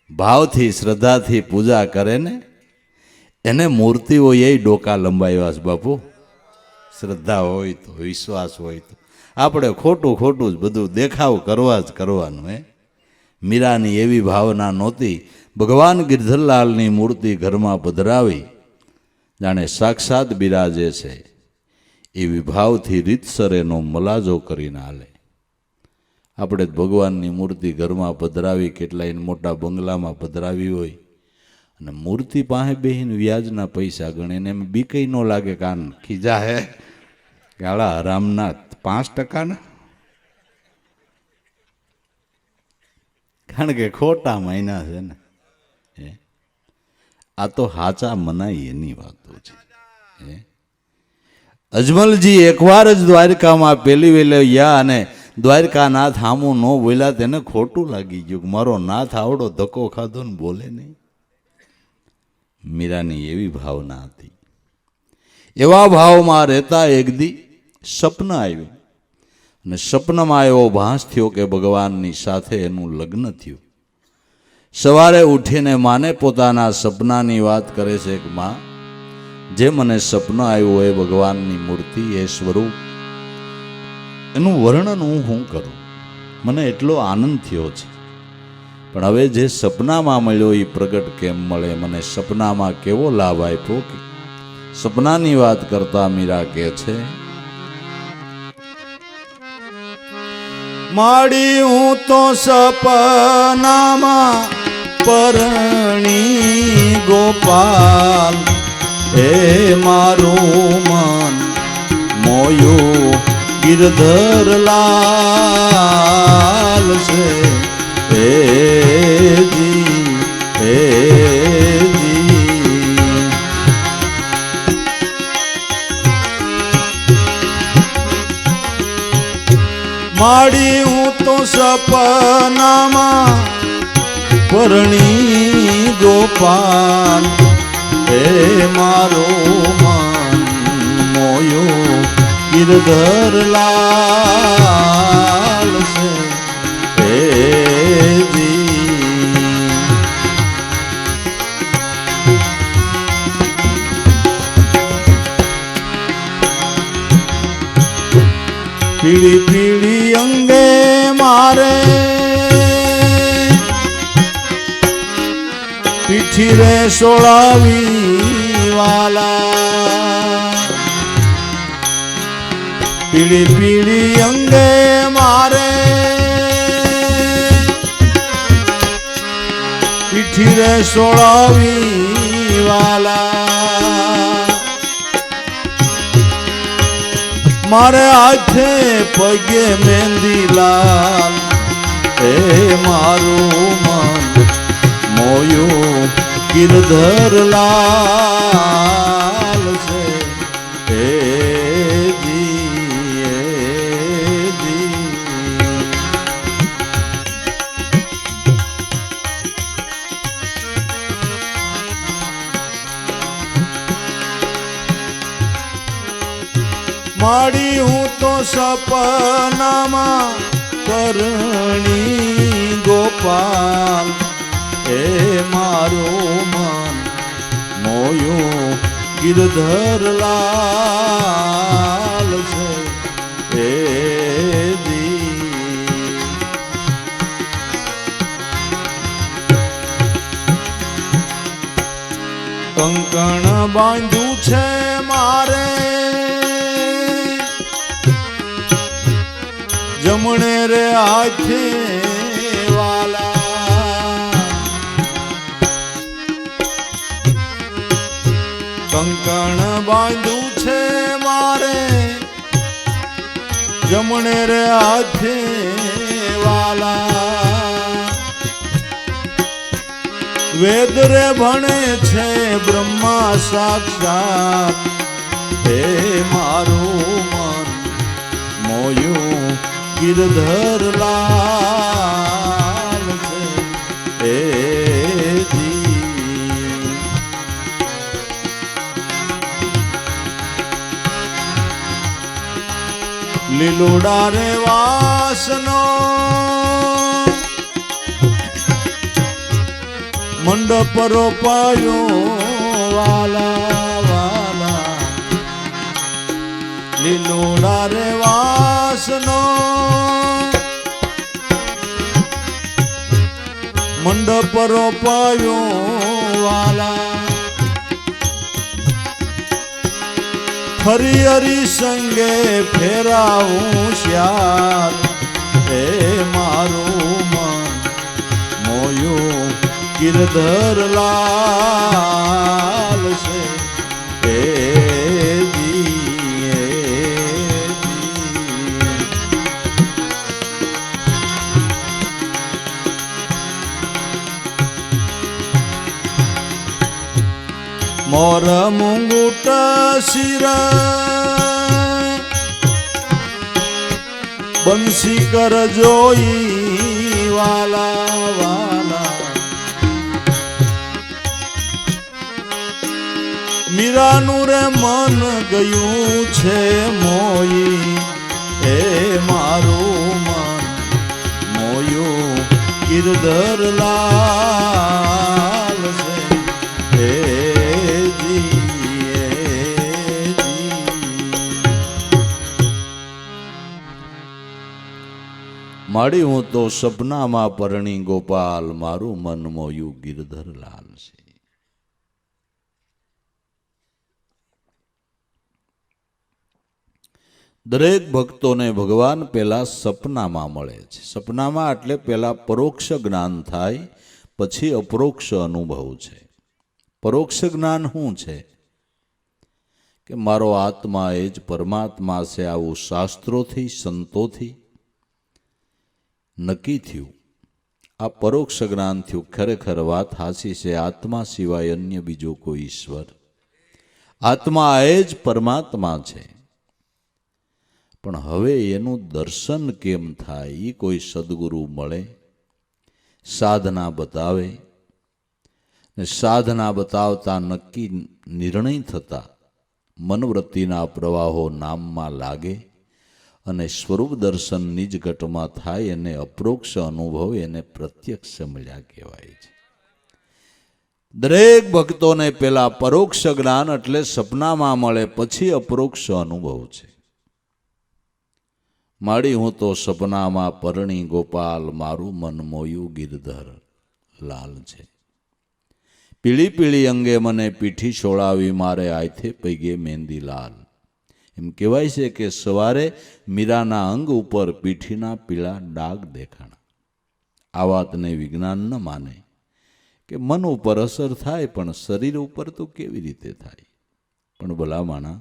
ભાવથી શ્રદ્ધાથી પૂજા કરે ને એને મૂર્તિઓ એ ડોકા લંબાવ્યા છે બાપુ. શ્રદ્ધા હોય તો, વિશ્વાસ હોય તો. આપણે ખોટું જ બધું દેખાવ કરવા જ કરવાનું. મીરાની એવી ભાવના નહોતી. ભગવાન ગિરધરલાલની મૂર્તિ ઘરમાં પધરાવી. જાણે સાક્ષાત બિરાજે છે એ વિભાવથી રીતસર એનો મલાજો કરીને હાલે. આપણે ભગવાનની મૂર્તિ ઘરમાં પધરાવી, કેટલાય મોટા બંગલામાં પધરાવી હોય અને મૂર્તિ પાસે બેહીને વ્યાજના પૈસા ગણે ને એમ બીકઈ ન લાગે કાન ખીજા હે ગાળા હરામના 5% ને, કારણ કે ખોટા મહિના છે ને. આ તો હાચા મનાઈ એની વાતો છે. અજમલજી એકવાર જ દ્વારકામાં પેલી વેલે યા અને દ્વારકા નાથ હામું ન બોલ્યા તેને ખોટું લાગી ગયું. મારો નાથ આવડો ધક્કો ખાધો ને બોલે નહીં. મીરાની એવી ભાવના હતી. એવા ભાવમાં રહેતા એક દી સપન આવ્યું અને સપનમાં એવો ભાસ થયો કે ભગવાનની સાથે એનું લગ્ન થયું. સવારે ઉઠીને માને પોતાના સપનાની વાત કરે છે કે માં, જે મને સપન આવ્યું એ ભગવાનની મૂર્તિ, એ સ્વરૂપ, એનું વર્ણન હું કરું. મને એટલો આનંદ થયો છે, પણ હવે જે સપનામાં મળ્યો એ પ્રગટ કેમ મળે? મને સપનામાં કેવો લાભ આપ્યો? કે સપનાની વાત કરતા મીરા કહે છે, માડી હું તો સપનામાં પરણી ગોપાલ, એ મારું મન મોયું ગિરધર લાલ છે. હે જી, હે જી, માડી હું તો સપનામાં પરણી ગોપાલ, હે મારું મન મોયું ગિરધર લાલ છે. હે પીળી પીળી અંગે મારે પીઠી રે સોળાવી વાલા, પીળી પીળી અંગે મારે પીઠી રે સોળાવી વાલા, મારે હાથે પગે મહેંદી લાલ, હે મારું મન મોયું ગિરધર લાલ છે. હે જી, હે જી, માડી હું તો સપનામાં પરણી ગોપાલ, હે મારું મન મોયું ગિરધર લાલ છે. હે દી, કંકણ બાંધ્યું છે મારે જમણે રે હાથે વાલા, કંકણ બાંધ્યું છે મારે જમણે રે હાથે વાલા, વેદ રે ભણે છે બ્રહ્મા સાક્ષાત, હે મારું મન મોયું ગિરધર લાલ છે. હે જી, લીલોડા રે વાસનો મંડપ રોપાયો વાલા વાલા, લીલોડા રે વાસનો મંડપ રોપાયો વાલા, ફરી હરી સંગે ફેરાવું શ્યાર હે મારું મન મોયું ગિરધર લાલ છે હે મોર મુંગુટ શિર બંસી કર જોઈ વાલા વાલા મીરાનું રે મન ગયું છે મોઈ એ મારું મન મોયું ગિરધર લાલ છે હે માડી હું તો સપનામાં પરણી ગોપાલ મારું મન મોયું ગિરધર લાલ છે. દરેક ભક્તોને ભગવાન પેલા સપનામાં મળે છે. સપનામાં એટલે પેલા પરોક્ષ જ્ઞાન થાય, પછી અપરોક્ષ અનુભવ છે. પરોક્ષ જ્ઞાન શું છે કે મારો આત્મા એ જ પરમાત્મા છે, આવું શાસ્ત્રોથી સંતોથી નક્કી થયું. આ પરોક્ષ જ્ઞાન થયું. ખરેખર વાત હાચી છે. આત્મા સિવાય અન્ય બીજો કોઈ ઈશ્વર, આત્મા એ જ પરમાત્મા છે. પણ હવે એનું દર્શન કેમ થાય? એ કોઈ સદગુરુ મળે, સાધના બતાવે, ને સાધના બતાવતા નક્કી નિર્ણય થતા મનવૃત્તિના પ્રવાહો નામમાં લાગે અને સ્વરૂપ દર્શન નિજ ઘટમાં થાય. એને અપરોક્ષ અનુભવ, એને પ્રત્યક્ષ મળ્યા કહેવાય છે. દરેક ભક્તોને પેલા પરોક્ષ જ્ઞાન એટલે સપનામાં મળે, પછી અપરોક્ષ અનુભવ છે. માડી હું તો સપનામાં પરણી ગોપાલ મારું મન મોયું ગિરધર લાલ છે. પીળી પીળી અંગે મને પીઠી છોડાવી મારે આયથે પૈગે મહેંદી લાલ. એમ કહેવાય છે કે સવારે મીરાના અંગ ઉપર પીઠીના પીળા ડાઘ દેખાણા. આ વાતને વિજ્ઞાન ન માને કે મન ઉપર અસર થાય, પણ શરીર ઉપર તો કેવી રીતે થાય? પણ ભલામણા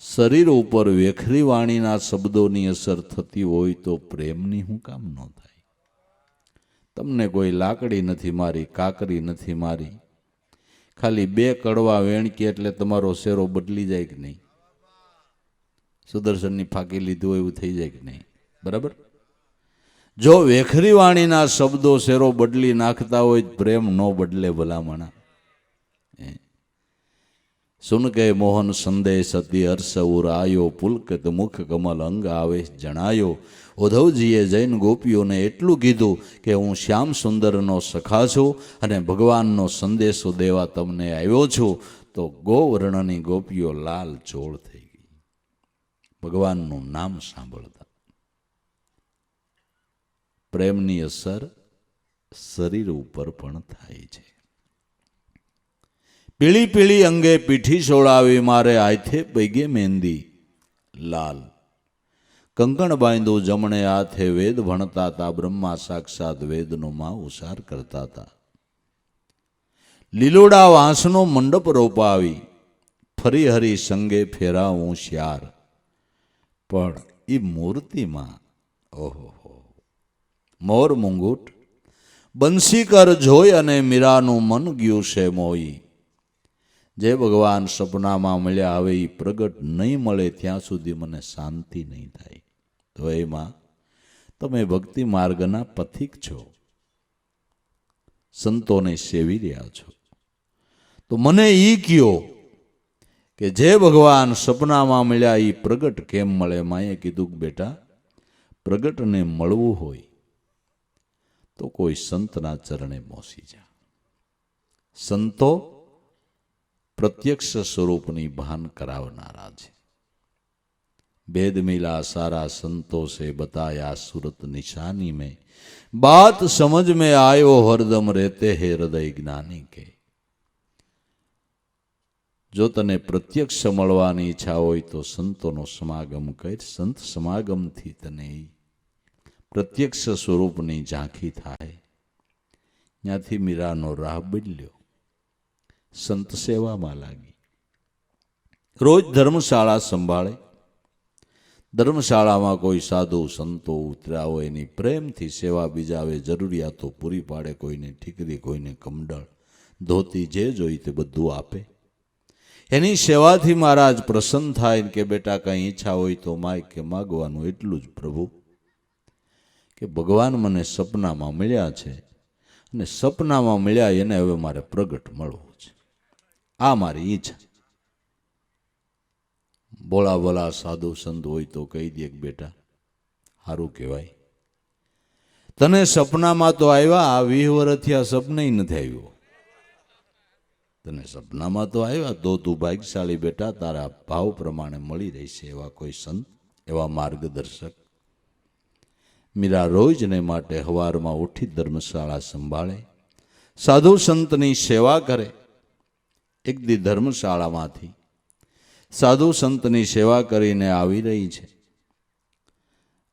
શરીર ઉપર વેખરી વાણીના શબ્દોની અસર થતી હોય તો પ્રેમની શું કામ ન થાય? તમને કોઈ લાકડી નથી મારી, કાકરી નથી મારી, ખાલી બે કડવા વેણકી એટલે તમારો શેરો બદલી જાય કે નહીં? સુદર્શનની ફાંકી લીધું હોય એવું થઈ જાય કે નહીં? બરાબર. જો વેખરી વાણીના શબ્દો શેરો બદલી નાખતા હોય, પ્રેમ ન બદલે ભલામણા. સુન કે મોહન સંદેશ અતિ હર્ષ ઉર આયો, પુલકિત મુખ કમલ અંગ આવેશ જણાયો. ઉદ્ધવજીએ જૈન ગોપીઓને એટલું કીધું કે હું શ્યામ સુંદરનો સખા છું અને ભગવાનનો સંદેશો દેવા તમને આવ્યો છું. તો ગોવર્ણની ગોપીઓ લાલ ચોળ થઈ ગઈ ભગવાનનું નામ સાંભળતા. પ્રેમની અસર શરીર ઉપર પણ થાય છે. પીળી પીળી અંગે પીઠી છોડાવી મારે આયથે પૈગે મહેંદી લાલ. કંકણ બાંધ્યું જમણે હાથે વેદ ભણતા હતા, બ્રહ્મા સાક્ષાત વેદનો માં ઉસાર કરતા હતા. લીલોડા વાંસનો મંડપ રોપાવી ફરી હરી સંગે ફેરાવું શ્યાર. પણ એ મૂર્તિમાં ઓહો મોર મુંગુટ બંસીકર જોઈ અને મીરાનું મન ગયું છે મોઈ. જે ભગવાન સપનામાં મળ્યા, હવે એ પ્રગટ નહીં મળે ત્યાં સુધી મને શાંતિ નહીં થાય. તો એમાં તમે ભક્તિ માર્ગના પથિક છો, સંતોને સેવી રહ્યા છો. તો મને ઈ કયો કે જે ભગવાન સપનામાં મળ્યા એ પ્રગટ કેમ મળે? માએ કીધું કે બેટા, પ્રગટને મળવું હોય તો કોઈ સંતના ચરણે મોસી જા. સંતો પ્રત્યક્ષ સ્વરૂપની ભાન કરાવનારા છે. भेद मिला सारा संतों से बताया सूरत निशानी में, बात समझ में आयो हरदम रहते हैं हृदय ज्ञानी के. જો તને પ્રત્યક્ષ મળવાની ઈચ્છા હોય તો સંતોનો સમાગમ કર. સંત સમાગમથી તને પ્રત્યક્ષ સ્વરૂપની ઝાંખી થાય. ત્યાંથી મીરાનો રાહ બદલ્યો, સંત સેવામાં લાગી. રોજ ધર્મશાળા સંભાળે. ધર્મશાળામાં કોઈ સાધુ સંતો ઉતર્યા હોય એની પ્રેમથી સેવા બીજાવે, જરૂરિયાતો પૂરી પાડે. કોઈને ઠીકરી, કોઈને કમંડળ, ધોતી, જે જોઈ તે બધું આપે. એની સેવાથી મહારાજ પ્રસન્ન થાય કે બેટા કંઈ ઈચ્છા હોય તો માય કે માગવાનું એટલું જ પ્રભુ, કે ભગવાન મને સપનામાં મળ્યા છે અને સપનામાં મળ્યા એને હવે મારે પ્રગટ મળવું છે, આ મારી ઈચ્છા. બોલા બોલા સાધુ સંત હોય તો કહી દે કે બેટા સારું કહેવાય, તને સપનામાં તો આવ્યા, આ 20 વર્ષથી આ સપને નથી આવ્યો. તને સપનામાં તો આવ્યા તો તું ભાગ્યશાળી બેટા, તારા ભાવ પ્રમાણે મળી રહેશે એવા કોઈ સંત, એવા માર્ગદર્શક. મીરા રોજને માટે હવારમાં ઉઠી ધર્મશાળા સંભાળે, સાધુ સંતની સેવા કરે. એક દી ધર્મશાળામાંથી સાધુ સંતની સેવા કરીને આવી રહી છે.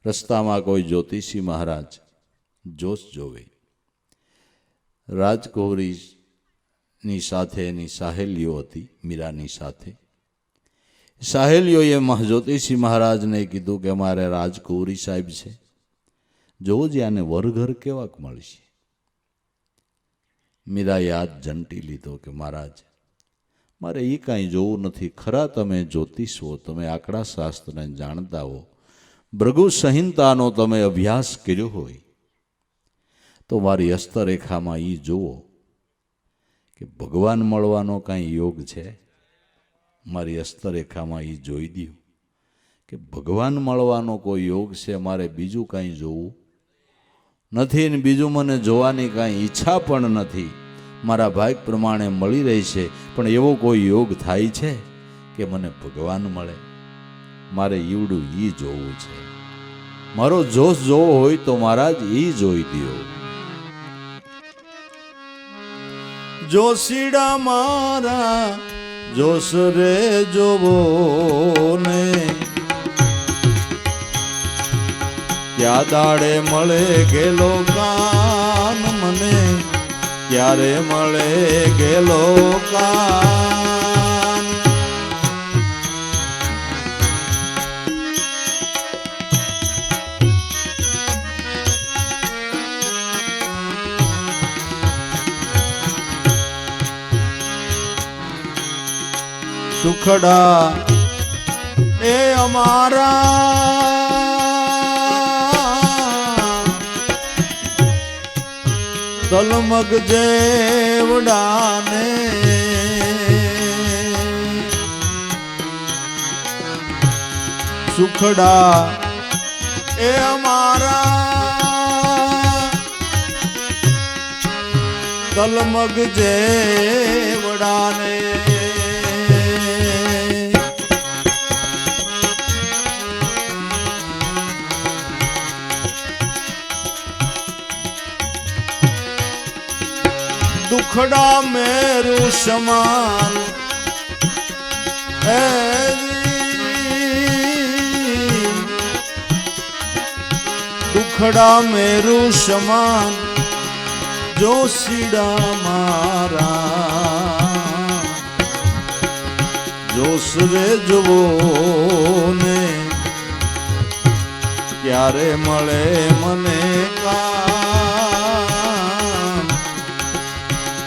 રસ્તામાં કોઈ જ્યોતિષી મહારાજ જોશ જોવે. રાજકૌરીની સાથે એની સાહેલીઓ હતી, મીરાની સાથે. સાહેલીઓએ જ્યોતિષી મહારાજને કીધું કે અમારે રાજકૌરી સાહેબ છે, જોવો જ આને વરઘર કેવાક મળશે. મીરાએ હાથ ઝંટી લીધો કે મહારાજ મારે એ કાંઈ જોવું નથી. ખરા તમે જ્યોતિષ હો, તમે આંકડા શાસ્ત્રને જાણતા હો, ભૃગુ સંહિતાનો તમે અભ્યાસ કર્યો હોય તો મારી હસ્તરેખામાં એ જુઓ કે ભગવાન મળવાનો કાંઈ યોગ છે. મારી હસ્તરેખામાં એ જોઈ દો કે ભગવાન મળવાનો કોઈ યોગ છે. મારે બીજું કાંઈ જોવું નથી ને બીજું મને જોવાની કાંઈ ઈચ્છા પણ નથી. મારા ભાગ પ્રમાણે મળી રહી છે, પણ એવો કોઈ યોગ થાય છે કે મને ભગવાન મળે. મારે ઈવડું ઈ જોવું છે. મારો જોશ જોવો હોય તો મહારાજ ઈ જોઈ દો. જોશીડા મારા જોશ રે જોવો ને, ક્યાં દાડે મળે ગેલો કાન મને, ક્યારે મળે ગેલો કાન. સુખડા એ અમારા તલમગ જેવડાને, સુખડા એ અમારા તલમગ જેવડાને. દુખડા મેરુ સમાન દુખડા મેરુ સમાન જોશીડા મારા જોશ રે જવો ને, ક્યારે મળે મને કાન,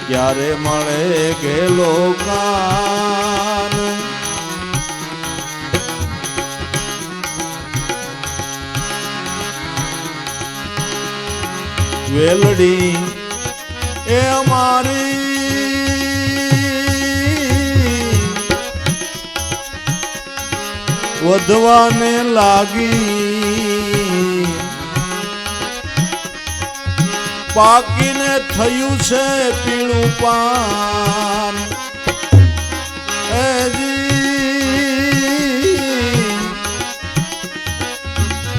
ક્યારે મળે ગેલો કાન. વેલડી એ અમારી વધવાને લાગી, પાકીને થયું છે પીળું પાન.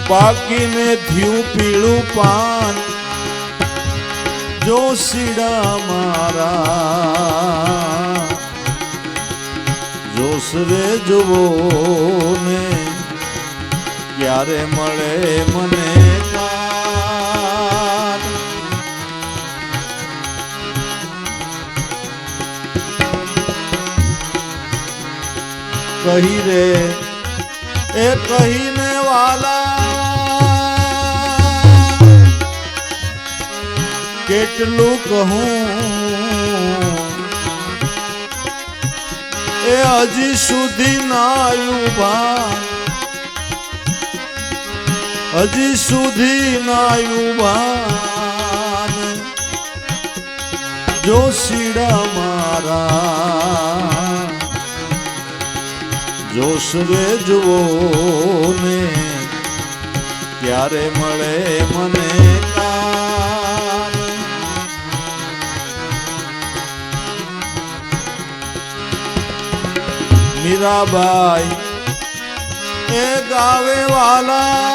પાકીને થયું પીળું પાન, જોશીડા મારા જોશ રે જુઓ ને ક્યારે મળે મને કાન. કહી રે એ કહીને વાલા કેટલું કહું એ હજી સુધી ના આવ્યું, હજી સુધી ના આવ્યું. જોશીડા મારા જોશ રે જુઓ ને ક્યારે મળે મને કાન. મીરાબાઈ એ ગાવે વાલા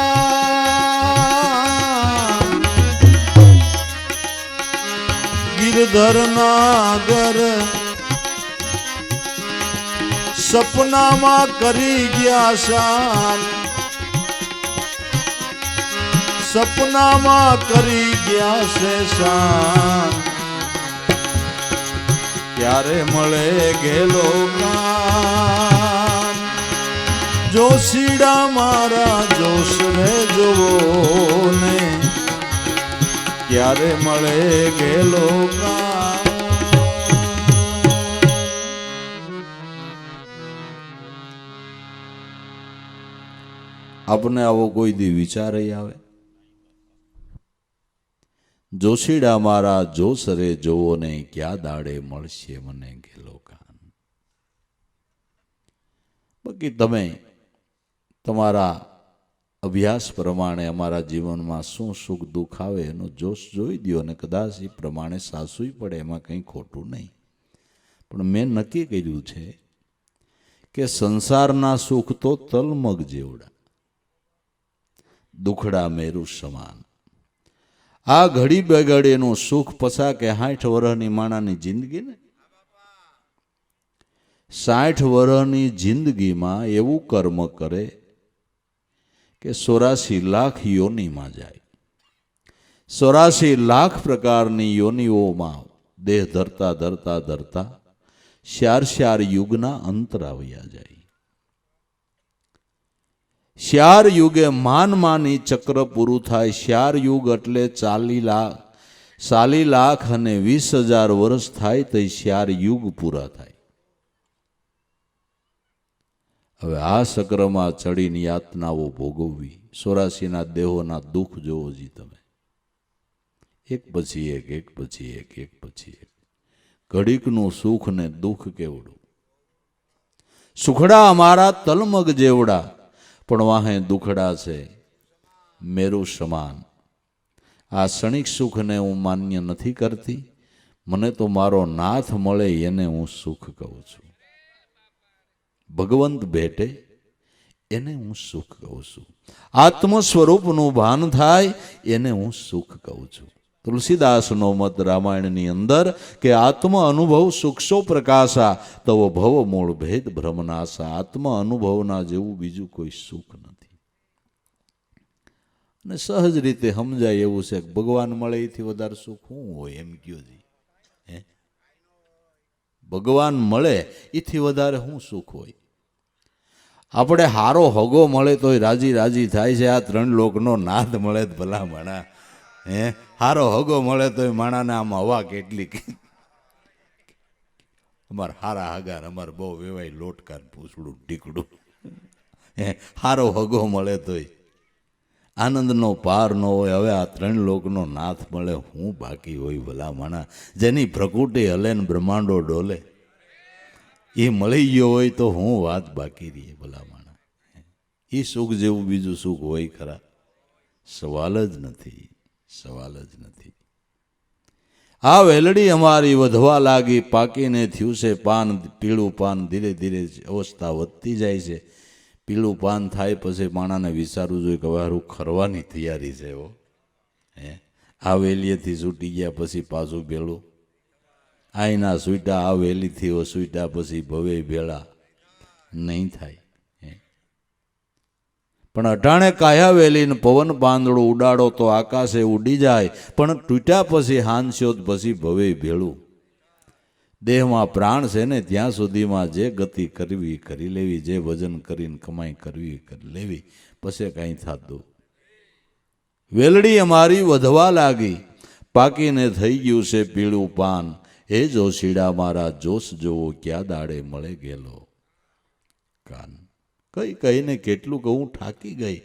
ગિરધર નાગર સપનામાં કરી ગયા શાન, સપનામાં કરી ગયા છે શાન. ક્યારે મળે ગેલો કાન. જોશીડા મારા જોશ રે જુઓ ને ક્યારે મળે ગેલો કાન. આપને આવો કોઈ દી વિચાર આવે? જોશીડા મારા જોશ રે જોવો ને ક્યાં દાડે મળશે મને ગેલો કાન. બાકી તમે તમારા અભ્યાસ પ્રમાણે અમારા જીવનમાં શું સુખ દુઃખ આવે એનો જોશ જોઈ દો ને કદાચ એ પ્રમાણે સાસુય પડે, એમાં કંઈ ખોટું નહીં. પણ મેં નક્કી કર્યું છે કે સંસારના સુખ તો તલમગ જેવડા, દુખડા મેરુ સમાન. આ ઘડી બેઘડીનું સુખ પછા કે 60 વર્ષની માણાની જિંદગી ને 60 વર્ષની જિંદગીમાં એવું કર્મ કરે કે 84 લાખ યોનિમાં જાય. 84 લાખ પ્રકારની યોનિઓમાં દેહ ધરતા ધરતા ધરતા 4 યુગના અંતર આવ્યા જાય. 4 યુગે માનમાની ચક્ર પૂરું થાય. 4 યુગ એટલે 40 લાખ અને 20,000 વર્ષ થાય તો 4 યુગ પૂરા થાય. હવે આ ચક્રમાં ચડીને યાતનાઓ ભોગવવી, 84ના દેહોના દુઃખ જોવો જી તમે, એક પછી એક, એક પછી એક, એક પછી એક. ઘડીકનું સુખ ને દુઃખ કેવડું. સુખડા અમારા તલમગ જેવડા, પણ વાહે દુખડા છે મેરુ સમાન. આ ક્ષણિક સુખને હું માન્ય નથી કરતી. મને તો મારો નાથ મળે એને હું સુખ કહું છું. ભગવંત ભેટે એને હું સુખ કહું છું. આત્મ સ્વરૂપનું ભાન થાય એને હું સુખ કહું છું. તુલસીદાસનો મત રામાયણની અંદર કે આત્મ અનુભવ સુખસો પ્રકાશા તવો ભવ મૂળ ભેદ ભ્રમનાશા. આત્મ અનુભવના જેવું બીજું કોઈ સુખ નથી. અને સહજ રીતે સમજાય એવું છે કે ભગવાન મળે એથી વધારે સુખ શું હોય એમ કયો જી? ભગવાન મળે એથી વધારે શું સુખ હોય? આપણે હારો હગો મળે તોય રાજી રાજી થાય છે. આ 3 લોકનો નાદ મળે તો ભલા માણા, હારો હગો મળે તોય માણાને આમ હવા કેટલી. અમારે હારા હગાર અમારે બહુ વેવાય લોટકાર પૂછડું ઢીકડું. હારો હગો મળે તોય આનંદનો પાર ન હોય. હવે આ 3 લોકનો નાથ મળે હું બાકી હોય ભલા માણા? જેની પ્રકૃતિ હલે ને બ્રહ્માંડો ડોલે એ મળી ગયો હોય તો હું વાત બાકી રહીએ ભલા માણા? એ સુખ જેવું બીજું સુખ હોય ખરા? સવાલ જ નથી, સવાલ જ નથી. આ વેલડી અમારી વધવા લાગી, પાકીને થયું છે પાન, પીળું પાન. ધીરે ધીરે અવસ્થા વધતી જાય છે. પીળું પાન થાય પછી માણાને વિચારવું જોઈએ કે હવે હારું ખરવાની તૈયારી છે. આ વેલીએથી છૂટી ગયા પછી પાછું ભેળું, આઈના સૂટા આ વેલીથી છૂટ્યા પછી ભવે ભેળા. નહીં થાય. પણ અટાણે કાયા વેલીને પવન પાંદડું ઉડાડો તો આકાશે ઉડી જાય, પણ તૂટ્યા પછી હાંસ્યોત પછી ભવે ભેળું. દેહમાં પ્રાણ છે ને ત્યાં સુધીમાં જે ગતિ કરવી કરી લેવી, જે વજન કરીને કમાઈ કરવી કરી લેવી, પછી કાંઈ થતું. વેલડી અમારી વધવા લાગી, પાકીને થઈ ગયું છે પીળું પાન. એ જોશીડા મારા જોશ જોવો ક્યાં દાડે મળે ગયેલો કાન. કઈ કહીને કેટલું કહું ઠાકી ગઈ,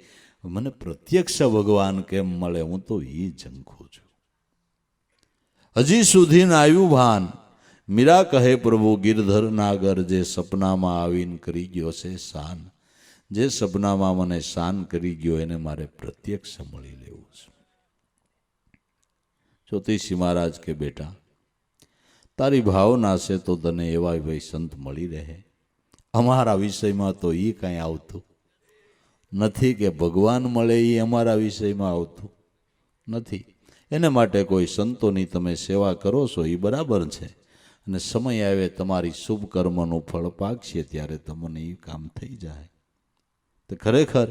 મને પ્રત્યક્ષ ભગવાન કેમ મળે, હું તો એ ઝંખું છું. હજી સુધી ને આવ્યું ભાન. મીરા કહે પ્રભુ ગિરધર નાગર, જે સપનામાં આવીને કરી ગયો છે શાન, જે સપનામાં મને શાન કરી ગયો એને મારે પ્રત્યક્ષ મળી લેવું છે. જ્યોતિષી મહારાજ કે બેટા, તારી ભાવના છે તો તને એવા ભાઈ સંત મળી રહે. અમારા વિષયમાં તો એ કાંઈ આવતું નથી કે ભગવાન મળે, એ અમારા વિષયમાં આવતું નથી. એને માટે કોઈ સંતોની તમે સેવા કરો છો એ બરાબર છે, અને સમય આવે તમારી શુભ કર્મનું ફળ પાકશે ત્યારે તમને એ કામ થઈ જાય. તો ખરેખર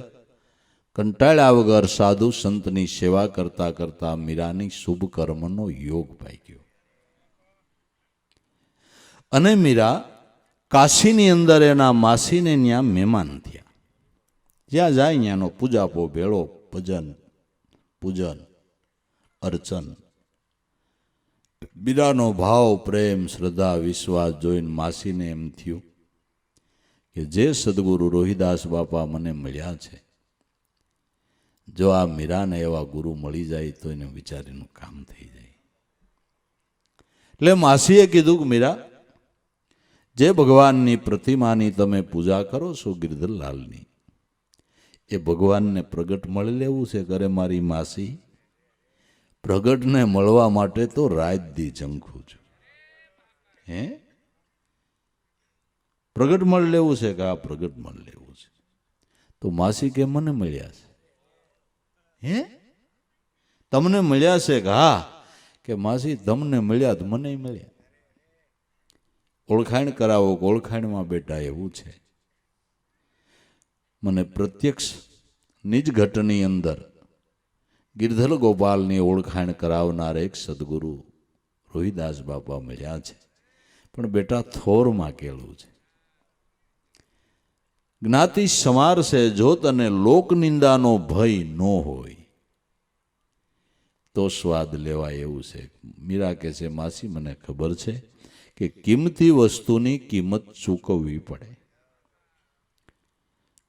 કંટાળ્યા વગર સાધુ સંતની સેવા કરતા કરતા મીરાની શુભ કર્મનો યોગ પાક્યો. અને મીરા કાશીની અંદર એના માસીને ત્યાં મહેમાન થયા. જ્યાં જાય ત્યાંનો પૂજાપો ભેળો, ભજન પૂજન અર્ચન. મીરાનો ભાવ પ્રેમ શ્રદ્ધા વિશ્વાસ જોઈને માસીને એમ થયું કે જે સદગુરુ રોહિદાસ બાપા મને મળ્યા છે, જો આ મીરાને એવા ગુરુ મળી જાય તો એને વિચારીનું કામ થઈ જાય. એટલે માસીએ કીધું કે મીરા, જે ભગવાનની પ્રતિમાની તમે પૂજા કરો છો ગિરધરલાલની, એ ભગવાનને પ્રગટ મળી લેવું છે. કરે મારી માસી, પ્રગટને મળવા માટે તો રાત દી ઝંખું છું. પ્રગટ મળી લેવું છે કે આ પ્રગટ મળી લેવું છે. તો માસી કે મને મળ્યા છે. તમને મળ્યા છે કે હા? કે માસી તમને મળ્યા તો મને મળ્યા. ઓળખાણ કરાવો. ઓળખાણમાં બેટા એવું છે, મને પ્રત્યક્ષ નિજ ઘટની અંદર ગિરધર ગોપાલની ઓળખાણ કરાવનાર એક સદગુરુ રોહિદાસ બાપા મળ્યા છે. પણ બેટા થોરમાં કેળું છે, જ્ઞાતિ સમાર છે. જો તને લોકનિંદાનો ભય ન હોય તો સ્વાદ લેવાય એવું છે. મીરા કહે છે માસી મને ખબર છે કે કિંમતી વસ્તુની કિંમત ચૂકવવી પડે.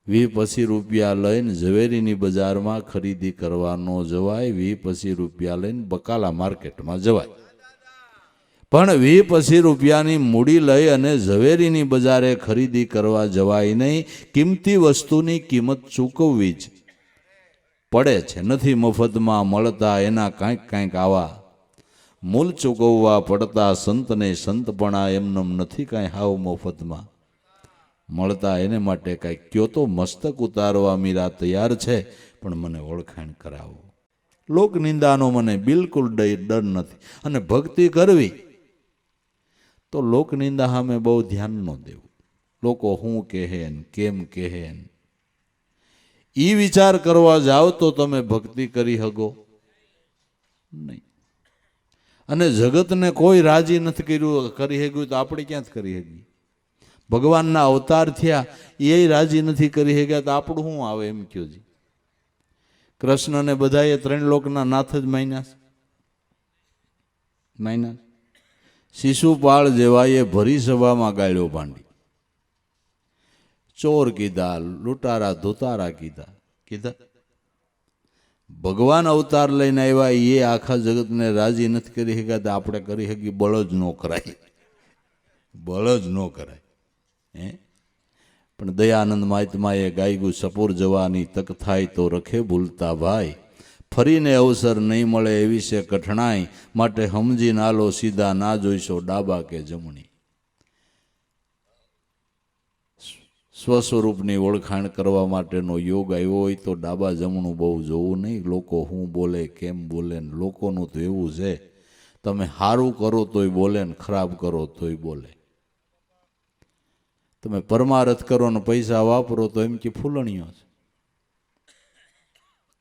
20-25 રૂપિયા લઈને ઝવેરીની બજારમાં ખરીદી કરવા ન જવાય, 20-25 રૂપિયા લઈને બકાલા માર્કેટમાં જવાય. પણ 20-25 રૂપિયાની મૂડી લઈ અને ઝવેરીની બજારે ખરીદી કરવા જવાય નહીં. કિંમતી વસ્તુની કિંમત ચૂકવવી જ પડે છે. નથી મફતમાં મળતા એના કાંઈક કાંઈક આવા મૂલ ચૂકવવા પડતા. સંતને સંતપણા એમનેમ નથી કાંઈ હાવ મફતમાં મળતા. એને માટે કાંઈક કયો તો મસ્તક ઉતારવા મીરા તૈયાર છે, પણ મને ઓળખાણ કરાવો. લોકનિંદાનો મને બિલકુલ ડર નથી. અને ભક્તિ કરવી તો લોકનિંદા સામે બહુ ધ્યાન ન દેવું. લોકો શું કહે ને કેમ કહે ને એ વિચાર કરવા જાઓ તો તમે ભક્તિ કરી શકો નહીં. અને જગતને કોઈ રાજી નથી કરી શક્યું તો આપણે ક્યાં જ કરી શકીએ? ભગવાનના અવતાર થયા એ રાજી નથી કરી શક્યા તો આપણું શું આવે? એમ કયો જી. કૃષ્ણને બધાએ 3 લોકના નાથ જ માન્યા. શિશુપાળ જેવાએ ભરી સભામાં ગાળ્યો ભાંડી. ચોર કીધા, લૂંટારા ધોતારા કીધા. ભગવાન અવતાર લઈને આવ્યા એ આખા જગતને રાજી નથી કરી શક્યા તો આપણે કરી શકીએ? બળ જ ન કરાય. પણ દયાનંદ મહાત્માએ ગાયગું સપૂર જવાની તક થાય તો રખે ભૂલતા ભાઈ. ફરીને અવસર નહીં મળે એવી છે કઠણાઈ, માટે સમજી નાલો સીધા ના જોઈશો ડાબા કે જમણી. સ્વસ્વરૂપની ઓળખાણ કરવા માટેનો યોગ આવ્યો હોય તો ડાબા જમણું બહુ જોવું નહીં. લોકો શું બોલે કેમ બોલે, લોકોનું તો એવું છે, તમે સારું કરો તોય બોલે ને ખરાબ કરો તોય બોલે. તમે પરમારથ કરો ને પૈસા વાપરો તો એમ કે ફૂલણીઓ છે,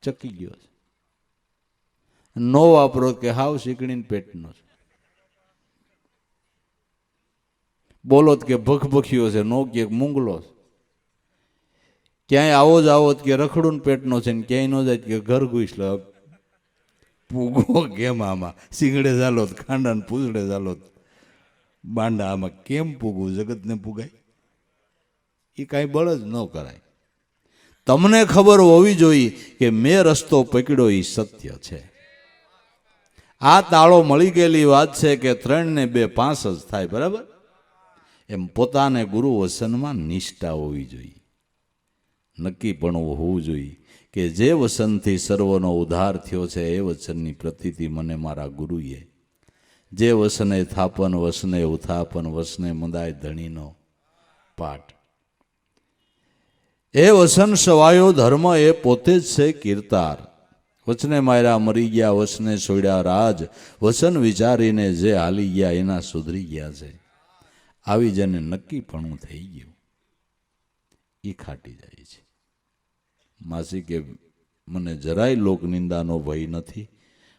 ચકી ગયો છે. નો વાપરો કે હાવ શીકણીને પેટનો છે. બોલો કે ભખભખીઓ છે, નો કે મૂંગલો છે. ક્યાંય આવો જ કે રખડું પેટનો છે ને ક્યાંય ન જાય કે ઘર ઘૂસ લો. પૂગો કેમ આમાં? સિંગડે ચાલો ખાંડા ને પૂછડે ચાલો બાંડા, આમાં કેમ પૂગવું? જગતને પૂગાય? એ કાંઈ બળ જ ન કરાય. તમને ખબર હોવી જોઈએ કે મેં રસ્તો પકડ્યો એ સત્ય છે. આ તાળો મળી ગયેલી વાત છે કે 3 ને 2 5 જ થાય, બરાબર? એમ પોતાને ગુરુ વસનમાં નિષ્ઠા હોવી જોઈએ, નક્કી પણ હોવું જોઈએ કે જે વસનથી સર્વનો ઉદ્ધાર થયો છે એ વચનની પ્રતીતિ મને મારા ગુરુએ, જે વસને થાપન વસને ઉથાપન વસને મુદાય ધણીનો પાઠ. એ વસન સવાયો ધર્મ એ પોતે જ છે કીર્તાર. વચને માર્યા મરી ગયા, વસને છોડ્યા રાજ, વસન વિચારીને જે હાલી ગયા એના સુધરી ગયા છે. આવી જેને નક્કી પણ થઈ ગયું એ ખાટી જાય છે. માસી કે મને જરાય લોકનિંદાનો ભય નથી,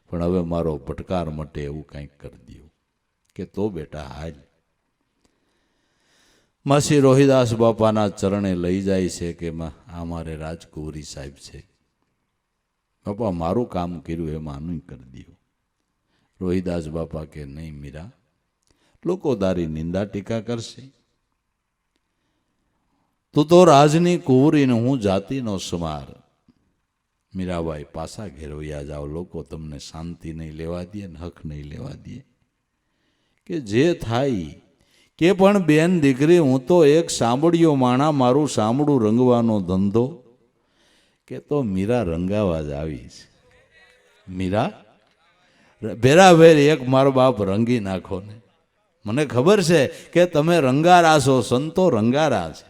પણ હવે મારો ભટકાર મટે એવું કંઈક કરી દઉં. કે તો બેટા હાલ. માસી રોહિદાસ બાપાના ચરણે લઈ જાય છે કે આ મારે રાજકુંવરી સાહેબ છે, બાપા મારું કામ કર્યું એમાં આનું કરી દો. રોહિદાસ બાપા કે નહીં મીરા, લોકો તારી નિંદા ટીકા કરશે. તું તો રાજની કુંવરી ને હું જાતિનો સમાર. મીરાબાઈ પાછા ઘેરવયા જાઓ, લોકો તમને શાંતિ નહીં લેવા દે ને હક નહીં લેવા દે. કે જે થાય કે પણ બેન દીકરી, હું તો એક સાંભળ્યો માણા, મારું સાંભળું રંગવાનો ધંધો. કે તો મીરા રંગાવા જ આવી છે. મીરા ભેરાભેર એક મારો બાપ રંગી નાખો ને. મને ખબર છે કે તમે રંગારા છો, સંતો રંગારા છે.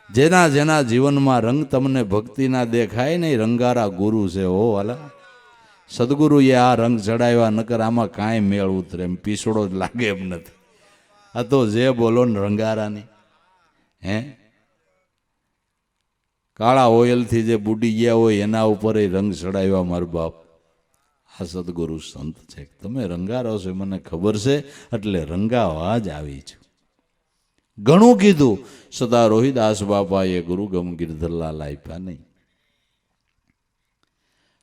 જેના જેના જીવનમાં રંગ તમને ભક્તિના દેખાય ને રંગારા ગુરુ છે. હો વાલા, સદગુરુએ આ રંગ ચડાવ્યા, નકર આમાં કાંઈ મેળ ઉતરે એમ પીસડો જ લાગે એમ નથી. આ તો જે બોલો ને રંગારાની, હે કાળા ઓઇલથી જે બુડી ગયા હોય એના ઉપર રંગ ચડાવ્યા મારા બાપ. આ સદગુરુ સંત છે. તમે રંગારો છો મને ખબર છે, એટલે રંગાવા જ આવી છું. ઘણું કીધું સદા રોહિદાસ બાપાએ ગુરુગમ ગિરધરલાલ આપ્યા નહીં.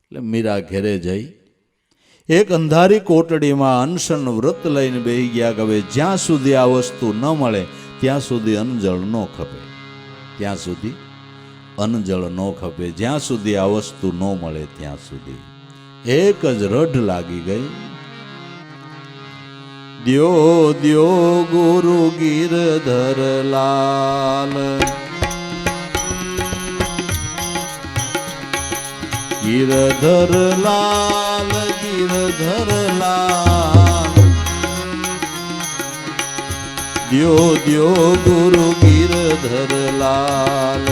એટલે મીરા ઘેરે જઈ એક અંધારી કોટડીમાં અનશન વ્રત લઈને બેહી ગયા કે હવે જ્યાં સુધી આ વસ્તુ ન મળે ત્યાં સુધી અનજળ ન ખપે, ત્યાં સુધી અનજળ ન ખપે, જ્યાં સુધી આ વસ્તુ ન મળે ત્યાં સુધી. એક જ રઢ લાગી ગઈ. દ્યો દ્યો ગુરુ ગિરધર લાલ, ગિરધર લાલ, ગિરધર લાલ. દ્યો દ્યો ગુરુ ગિરધર લાલ,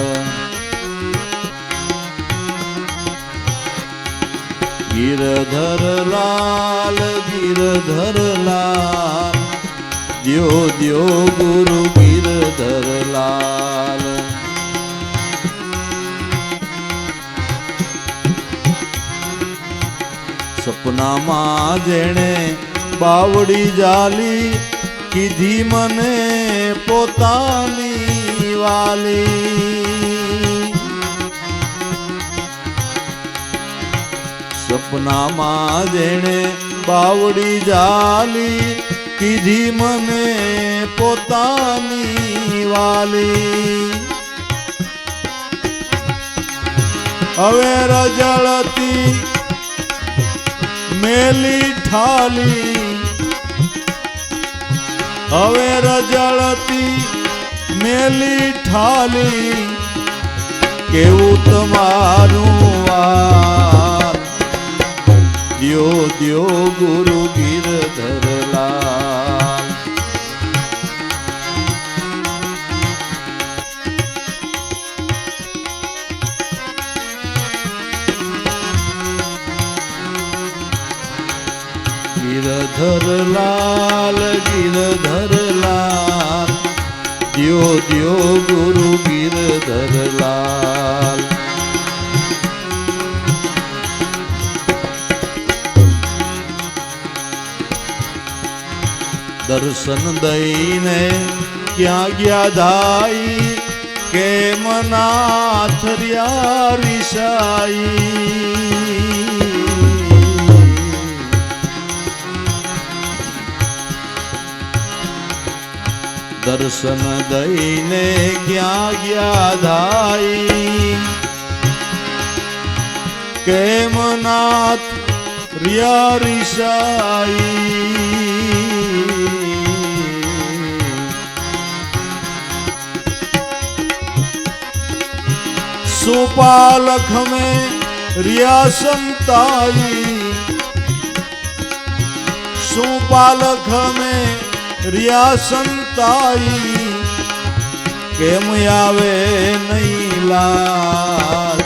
ગિરધર લાલ, ગિરધર લાલ. દ્યો દ્યો ગુરુ ગિરધર લાલ. સપનામાં જેણે બાવડી જાલી, કીધી મને પોતાની વાલી. સપનામાં જેણે બાવડી જાલી, કીધી મને પોતાની વાલી. હવે રજળતી મેલી ઠાલી, હવે રજળતી મેલી ઠાલી. કેવું તમારું વાત, દ્યો દ્યો ગુરુ ગિરધર લાલ. ગિરધર લાલ, ગિરધર લાલ. દિયો દિયો ગુરુ ગિરધરલાલ. દર્શન દઈને ક્યાં ગયા ધાઈ, કેમ નાથ રહ્યા રિસાઈ. દર્શન દઈને ક્યાં ગયા ધાઈ, કેમ નાથ રહ્યા રિસાઈ. સુપાલખ में रिया संताई, सुपालख में रिया संताई, केम आवे नहीं लाल.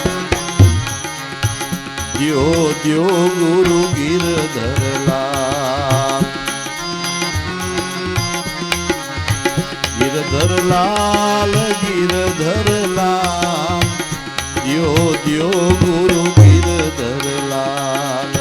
दियो दियो गुरु गिरधरलाल. गिरधरलाल गिरधरलाल. दियो दियो गुरु गिरधरलाल.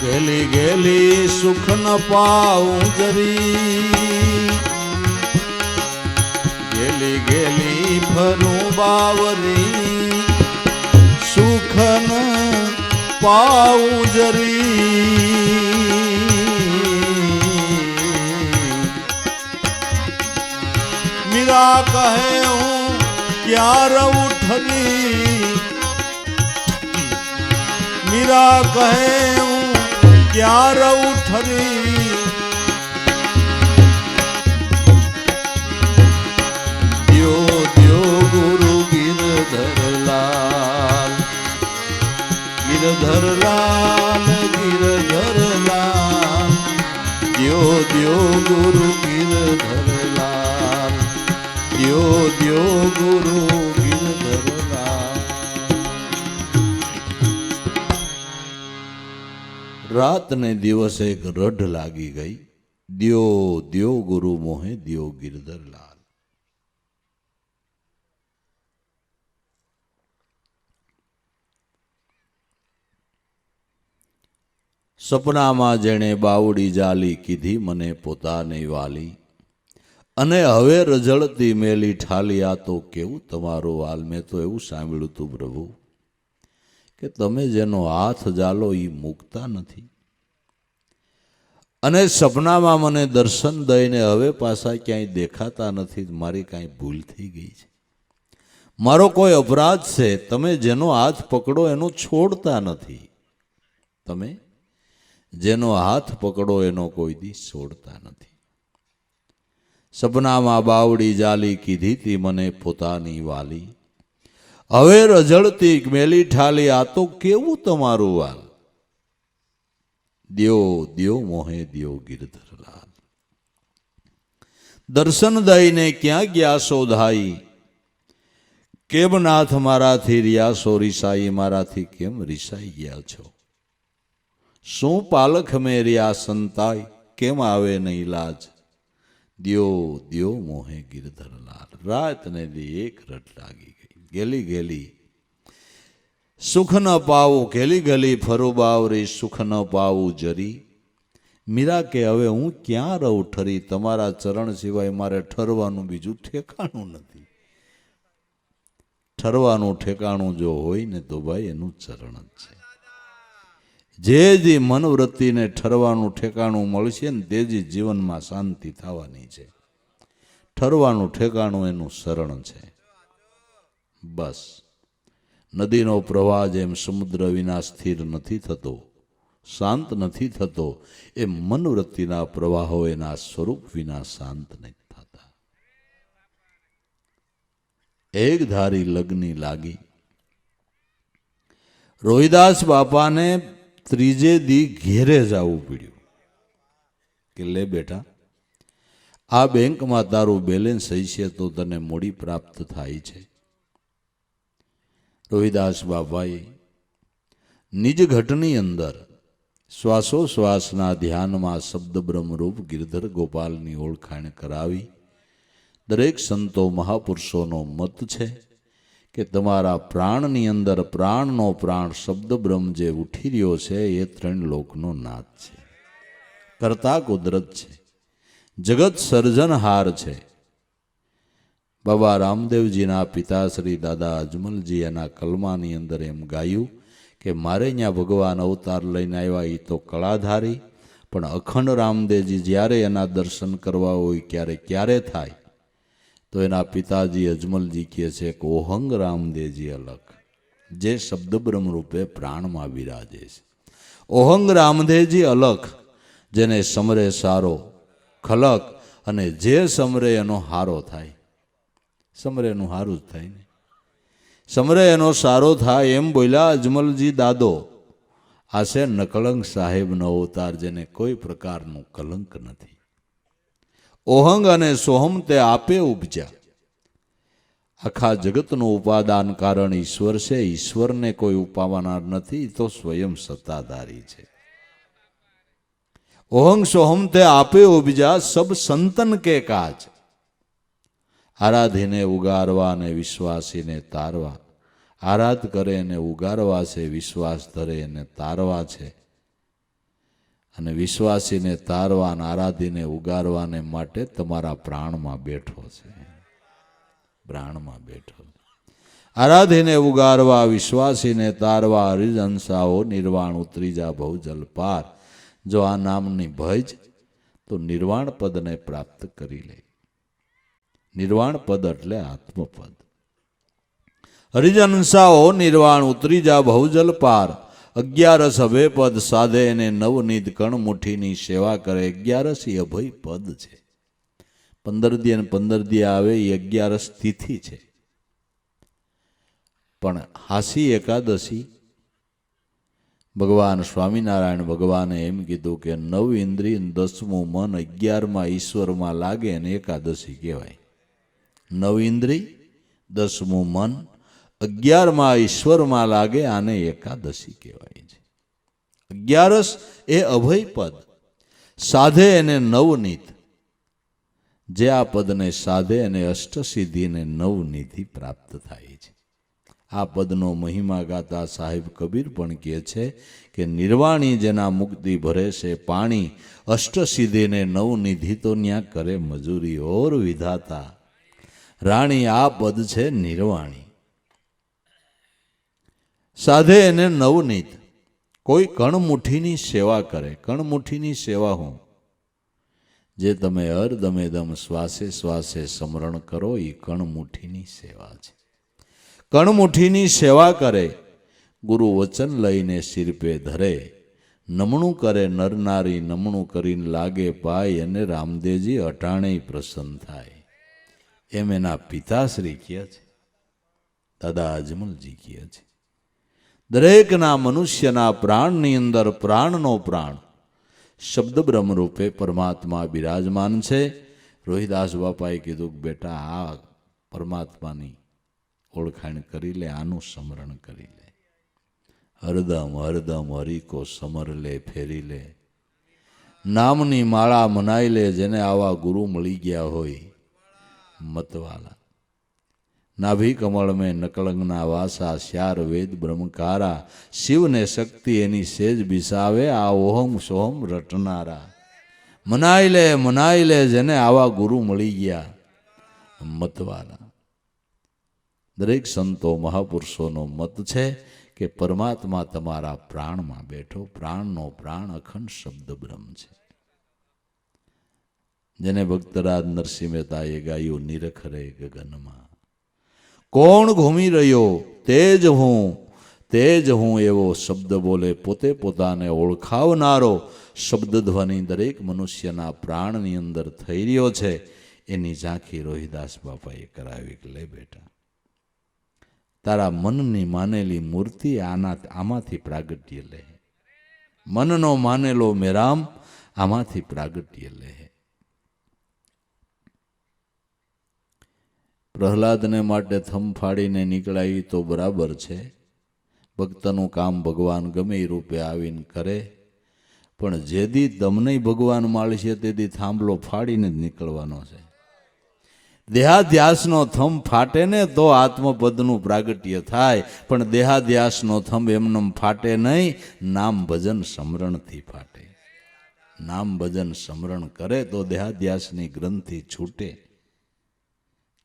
गेली गेली सुख न पाऊं जरी, गेली गेली फरूं बावरी, सुख न पाऊं जरी. मीरा कहे हूँ क्या रहूं ठगी, मीरा कहे हूँ क्या रहूं ठगी. दियो दियो गुरु गिरधरलाल. गिरधरलाल गिरधरलाल. दियो दियो गुरु गिरधरलाल. दियो दियो गुरु गिरधरलाल. रात ने दिवस एक रढ़ लागी गई. दियो दियो गुरु मोहे दियो गिरधरलाल. સપનામાં જેણે બાવડી જાલી કીધી મને પોતાની વાલી, અને હવે રઝળતી મેલી ઠાલી. આ તો કેવું તમારું હાલ. મેં તો એવું સાંભળ્યું તું પ્રભુ કે તમે જેનો હાથ જાલો એ મૂકતા નથી, અને સપનામાં મને દર્શન દઈને હવે પાછા ક્યાંય દેખાતા નથી. મારી કાંઈ ભૂલ થઈ ગઈ છે, મારો કોઈ અપરાધ છે. તમે જેનો હાથ પકડો એનો છોડતા નથી. તમે જેનો હાથ પકડો એનો કોઈ દી છોડતા નથી. સપનામાં બાવડી જાલી કીધી તી મને પોતાની વાલી, હવે રઝળતી મેલી ઠાલી. આ તો કેવું તમારું વાલ. દિયો દિયો મોહે દિયો ગિરધરલાલ. દર્શન દઈને ક્યાં ગયા શોધાઈ, કેમ નાથ મારાથી રહ્યા સો રિસાઈ. મારાથી કેમ રિસાઈ ગયા છો. શું પાલખ મેં રહ્યા સંતાઈ, કેમ આવે નહીં લાજ. દિયો દિયો મોહે ગિરધરલાલ. રાત ને દી એક રટ લાગી ગઈ. ગેલી ગેલી સુખ ન પાવું, ગેલી ગલી ફરું બાવરી, સુખ ન પાવું જરી. મીરા કે હવે હું ક્યાં રહું ઠરી. તમારા ચરણ સિવાય મારે ઠરવાનું બીજું ઠેકાણું નથી. ઠરવાનું ઠેકાણું જો હોય ને તો ભાઈ એનું ચરણ જ છે. જે જે મનવૃત્તિને ઠરવાનું ઠેકાણું મળશે ને તે જ જીવનમાં શાંતિ થવાની છે. ઠરવાનું ઠેકાણું એનું શરણ છે. બસ નદીનો પ્રવાહ જેમ સમુદ્ર વિના સ્થિર નથી થતો, શાંત નથી થતો, એ મનવૃત્તિના પ્રવાહો એના સ્વરૂપ વિના શાંત નથી થતા. એક ધારી લગ્ની લાગી. રોહિદાસ બાપાને ત્રીજે દી ઘેરે જવું પડ્યું. કે લે બેટા, આ બેંકમાં તારું બેલેન્સ હશે તો તને મૂડી પ્રાપ્ત થાય છે. રોહિદાસ બાપાએ નિજ ઘટની અંદર શ્વાસોશ્વાસના ધ્યાનમાં શબ્દ બ્રહ્મરૂપ ગિરધર ગોપાલની ઓળખાણ કરાવી. દરેક સંતો મહાપુરુષોનો મત છે કે તમારા પ્રાણની અંદર પ્રાણનો પ્રાણ શબ્દ બ્રહ્મ જે ઉઠી રહ્યો છે એ ત્રણ લોકનો નાથ છે, કરતા કુદરત છે, જગત સર્જનહાર છે. બાબા રામદેવજીના પિતા શ્રી દાદા અજમલજી એના કલમાની અંદર એમ ગાયું કે મારે અહીંયા ભગવાન અવતાર લઈને આવ્યા એ તો કળાધારી, પણ અખંડ રામદેવજી જ્યારે એના દર્શન કરવા હોય ક્યારે થાય તો એના પિતાજી અજમલજી કહે છે કે ઓહંગ રામદેવજી અલગ, જે શબ્દ બ્રહ્મ રૂપે પ્રાણમાં બિરાજે છે. ઓહંગ રામદેવજી અલગ, જેને સમરે સારો ખલક, અને જે સમરે એનો હારો થાય. સમરે એનું હારું જ થાય ને, સમરે એનો સારો થાય એમ બોલ્યા અજમલજી દાદો. આ છે નકલંક સાહેબનો અવતાર, જેને કોઈ પ્રકારનું કલંક નથી. ઓહંગ અને સોહમ તે આપે ઉપજ્યા. આખા જગતનું ઉપાદાન કારણ ઈશ્વર છે, ઈશ્વરને કોઈ ઉપાવનાર નથી, તો સ્વયં સત્તાધારી છે. ઓહંગ સોહમ તે આપે ઉપજા, સબ સંતન કે કાજ. આરાધીને ઉગારવા અને વિશ્વાસીને તારવા. આરાધ કરે એને ઉગારવા છે, વિશ્વાસ ધરે એને તારવા છે. અને વિશ્વાસીને તારવા અને આરાધીને ઉગારવાને માટે તમારા પ્રાણમાં બેઠો છે, પ્રાણમાં બેઠો. આરાધીને ઉગારવા, વિશ્વાસીને તારવા, હરિજનસાઓ નિર્વાણ ઉતરી જા બહુ જલ પાર. જો આ નામની ભજ તો નિર્વાણ પદને પ્રાપ્ત કરી લે. નિર્વાણ પદ એટલે આત્મપદ. હરિજનસાઓ નિર્વાણ ઉતરી જા બહુ જલ પાર. 11 અભય પદ સાધે એને નવનીત કણ મુઠ્ઠીની સેવા કરે. 11 એ અભય પદ છે. 15 દી અને 15 દી આવે એ 11 તિથિ છે. પણ હાસી એકાદશી ભગવાન સ્વામિનારાયણ ભગવાને એમ કીધું કે 9 ઇન્દ્રિય 10મું મન 11માં ઈશ્વરમાં લાગે અને એકાદશી કહેવાય. 9 ઇન્દ્રિય 10મું મન 11માં ઈશ્વરમાં લાગે, આને એકાદશી કહેવાય છે. 11 એ અભય પદ, સાધે એને નવનીત. જે આ પદને સાધે અને અષ્ટસિદ્ધિને નવનિધિ પ્રાપ્ત થાય છે. આ પદનો મહિમા ગાતા સાહેબ કબીર પણ કહે છે કે નિર્વાણી જેના મુક્તિ ભરે છે પાણી, અષ્ટસિદ્ધિને નવનિધિ તો ન્યા કરે મજૂરી. ઓર વિધાતા રાણી, આ પદ છે નિર્વાણી. સાધે એને નવનીત. કોઈ કણમુઠ્ઠીની સેવા કરે. કણમુઠ્ઠીની સેવા હું? જે તમે અર્ધમેદમ શ્વાસે શ્વાસે સ્મરણ કરો એ કણમુઠ્ઠીની સેવા છે. કણમુઠ્ઠીની સેવા કરે. ગુરુ વચન લઈને સિર પે ધરે. નમણું કરે નર નારી, નમણું કરીને લાગે પાય, અને રામદેવજી અટાણેય પ્રસન્ન થાય. એમ એના પિતાશ્રી કહે છે, દાદા અજમલજી કહે છે. દરેકના મનુષ્યના પ્રાણની અંદર પ્રાણનો પ્રાણ શબ્દ બ્રહ્મ રૂપે પરમાત્મા બિરાજમાન છે. રોહિદાસ બાપાએ કીધું કે બેટા, આ પરમાત્માની ઓળખાણ કરી લે, આનું સ્મરણ કરી લે. હરદમ હરદમ હરિકો સમર લે, ફેરી લે. નામની માળા મનાઈ લે. જેને આવા ગુરુ મળી ગયા હોય મતવાલા. નાભી કમળ મેં નકલંગના વાસા, શ્યાર વેદ બ્રહ્મકારા. શિવને શક્તિ એની સેજ બિસાવે, આ ઓહમ સોહમ રટનારા. મનાઈ લે જેને આવા ગુરુ મળી ગયા મતવાલા. દરેક સંતો મહાપુરુષોનો મત છે કે પરમાત્મા તમારા પ્રાણમાં બેઠો. પ્રાણનો પ્રાણ અખંડ શબ્દ બ્રહ્મ છે. જેને ભક્તરાજ નરસિંહ મહેતાએ ગાયું, નિરખ રે ગગનમાં કોણ ઘૂમી રહ્યો, તેજ હું એવો શબ્દ બોલે. પોતે પોતાને ઓળખાવનારો શબ્દ ધ્વનિ દરેક મનુષ્યના પ્રાણની અંદર થઈ રહ્યો છે. એની ઝાંખી રોહિદાસ બાપાએ કરાવી કે લે બેટા, તારા મનની માનેલી મૂર્તિ આમાંથી પ્રાગટ્ય લે. મનનો માનેલો મેરામ આમાંથી પ્રાગટ્ય લે. પ્રહલાદને માટે થમ ફાડીને નીકળાય તો બરાબર છે. ભક્તનું કામ ભગવાન ગમે એ રૂપે આવીને કરે, પણ જેદી તમને ભગવાન માળશે તેથી થાંભલો ફાડીને જ નીકળવાનો છે. દેહાધ્યાસનો થંભ ફાટે ને તો આત્મપદનું પ્રાગટ્ય થાય, પણ દેહાધ્યાસનો થંભ એમનેમ ફાટે નહીં, નામ ભજન સ્મરણથી ફાટે. નામ ભજન સ્મરણ કરે તો દેહાધ્યાસની ગ્રંથિ છૂટે,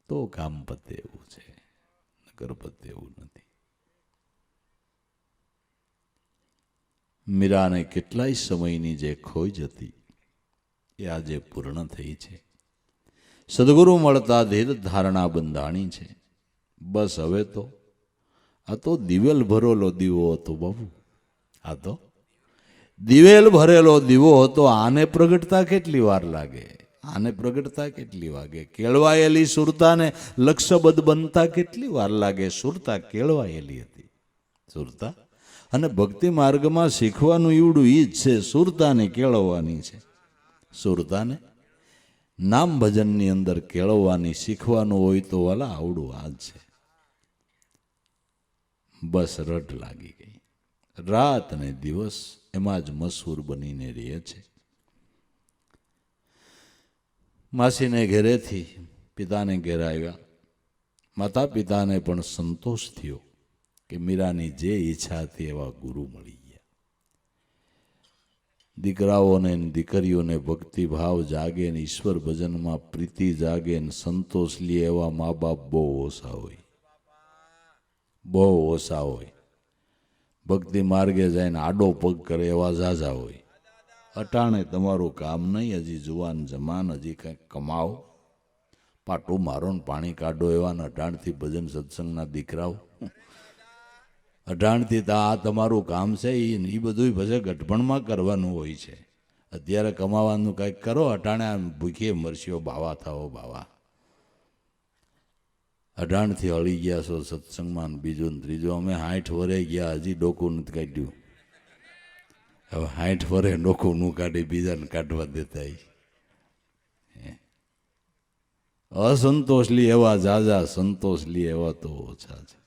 તો કામ પતે એવું છે, નકર પતે એવું નથી. મીરાને કેટલાય સમયની જે ખોજ હતી એ આજે પૂર્ણ થઈ છે. સદગુરુ મળતા ધીર ધારણા બંધાણી છે. બસ હવે તો આ તો દિવેલ ભરેલો દીવો હતો બાબુ. આ તો દિવેલ ભરેલો દીવો હતો. આને પ્રગટતા કેટલી વાર લાગે? આને પ્રગટતા કેટલી વાગે? કેળવાયેલી સુરતાને લક્ષબદ્ધ બનતા કેટલી વાર લાગે? સુરતા કેળવાયેલી હતી. સુરતા અને ભક્તિ માર્ગમાં શીખવાનું ઈવડું ઈ જ છે, સુરતાને કેળવવાની છે. સુરતાને નામ ભજનની અંદર કેળવવાની, શીખવાનું હોય તો વાલા આવડું આ જ છે. બસ રટ લાગી ગઈ. રાત ને દિવસ એમાં જ મશહૂર બનીને રહે છે. માસીને ઘેરેથી પિતાને ઘેર આવ્યા. માતા પિતાને પણ સંતોષ થયો કે મીરાની જે ઈચ્છા હતી એવા ગુરુ મળી ગયા. દીકરાઓને દીકરીઓને ભક્તિ ભાવ જાગે ને ઈશ્વર ભજનમાં પ્રીતિ જાગે ને સંતોષ લે એવા મા બાપ બહુ ઓછા હોય, બહુ ઓછા હોય. ભક્તિ માર્ગે જઈને આડો પગ કરે એવા ઝાઝા હોય. અટાણે તમારું કામ નહીં, હજી જુવાન જમાન, હજી કંઈક કમાઓ, પાટું મારો ને પાણી કાઢો એવા ને અટાણથી ભજન સત્સંગના દીકરાઓ. અઢાણથી આ તમારું કામ છે. એ બધું પછી ગઠપણમાં કરવાનું હોય છે. અત્યારે કમાવાનું કંઈક કરો, અટાણે ભૂખીએ મરશીઓ બાવા થાઓ બાવા. અઢાણથી હળી ગયા છો સત્સંગમાં. બીજું ત્રીજું અમે 60 વરે ગયા, હજી ડોકું નથી કાઢ્યું. હવે 60 વરે ડોકું નું કાઢી બીજાને કાઢવા દેતા. અસંતોષ લી એવા ઝાઝા, સંતોષ લી એવા તો ઓછા છે.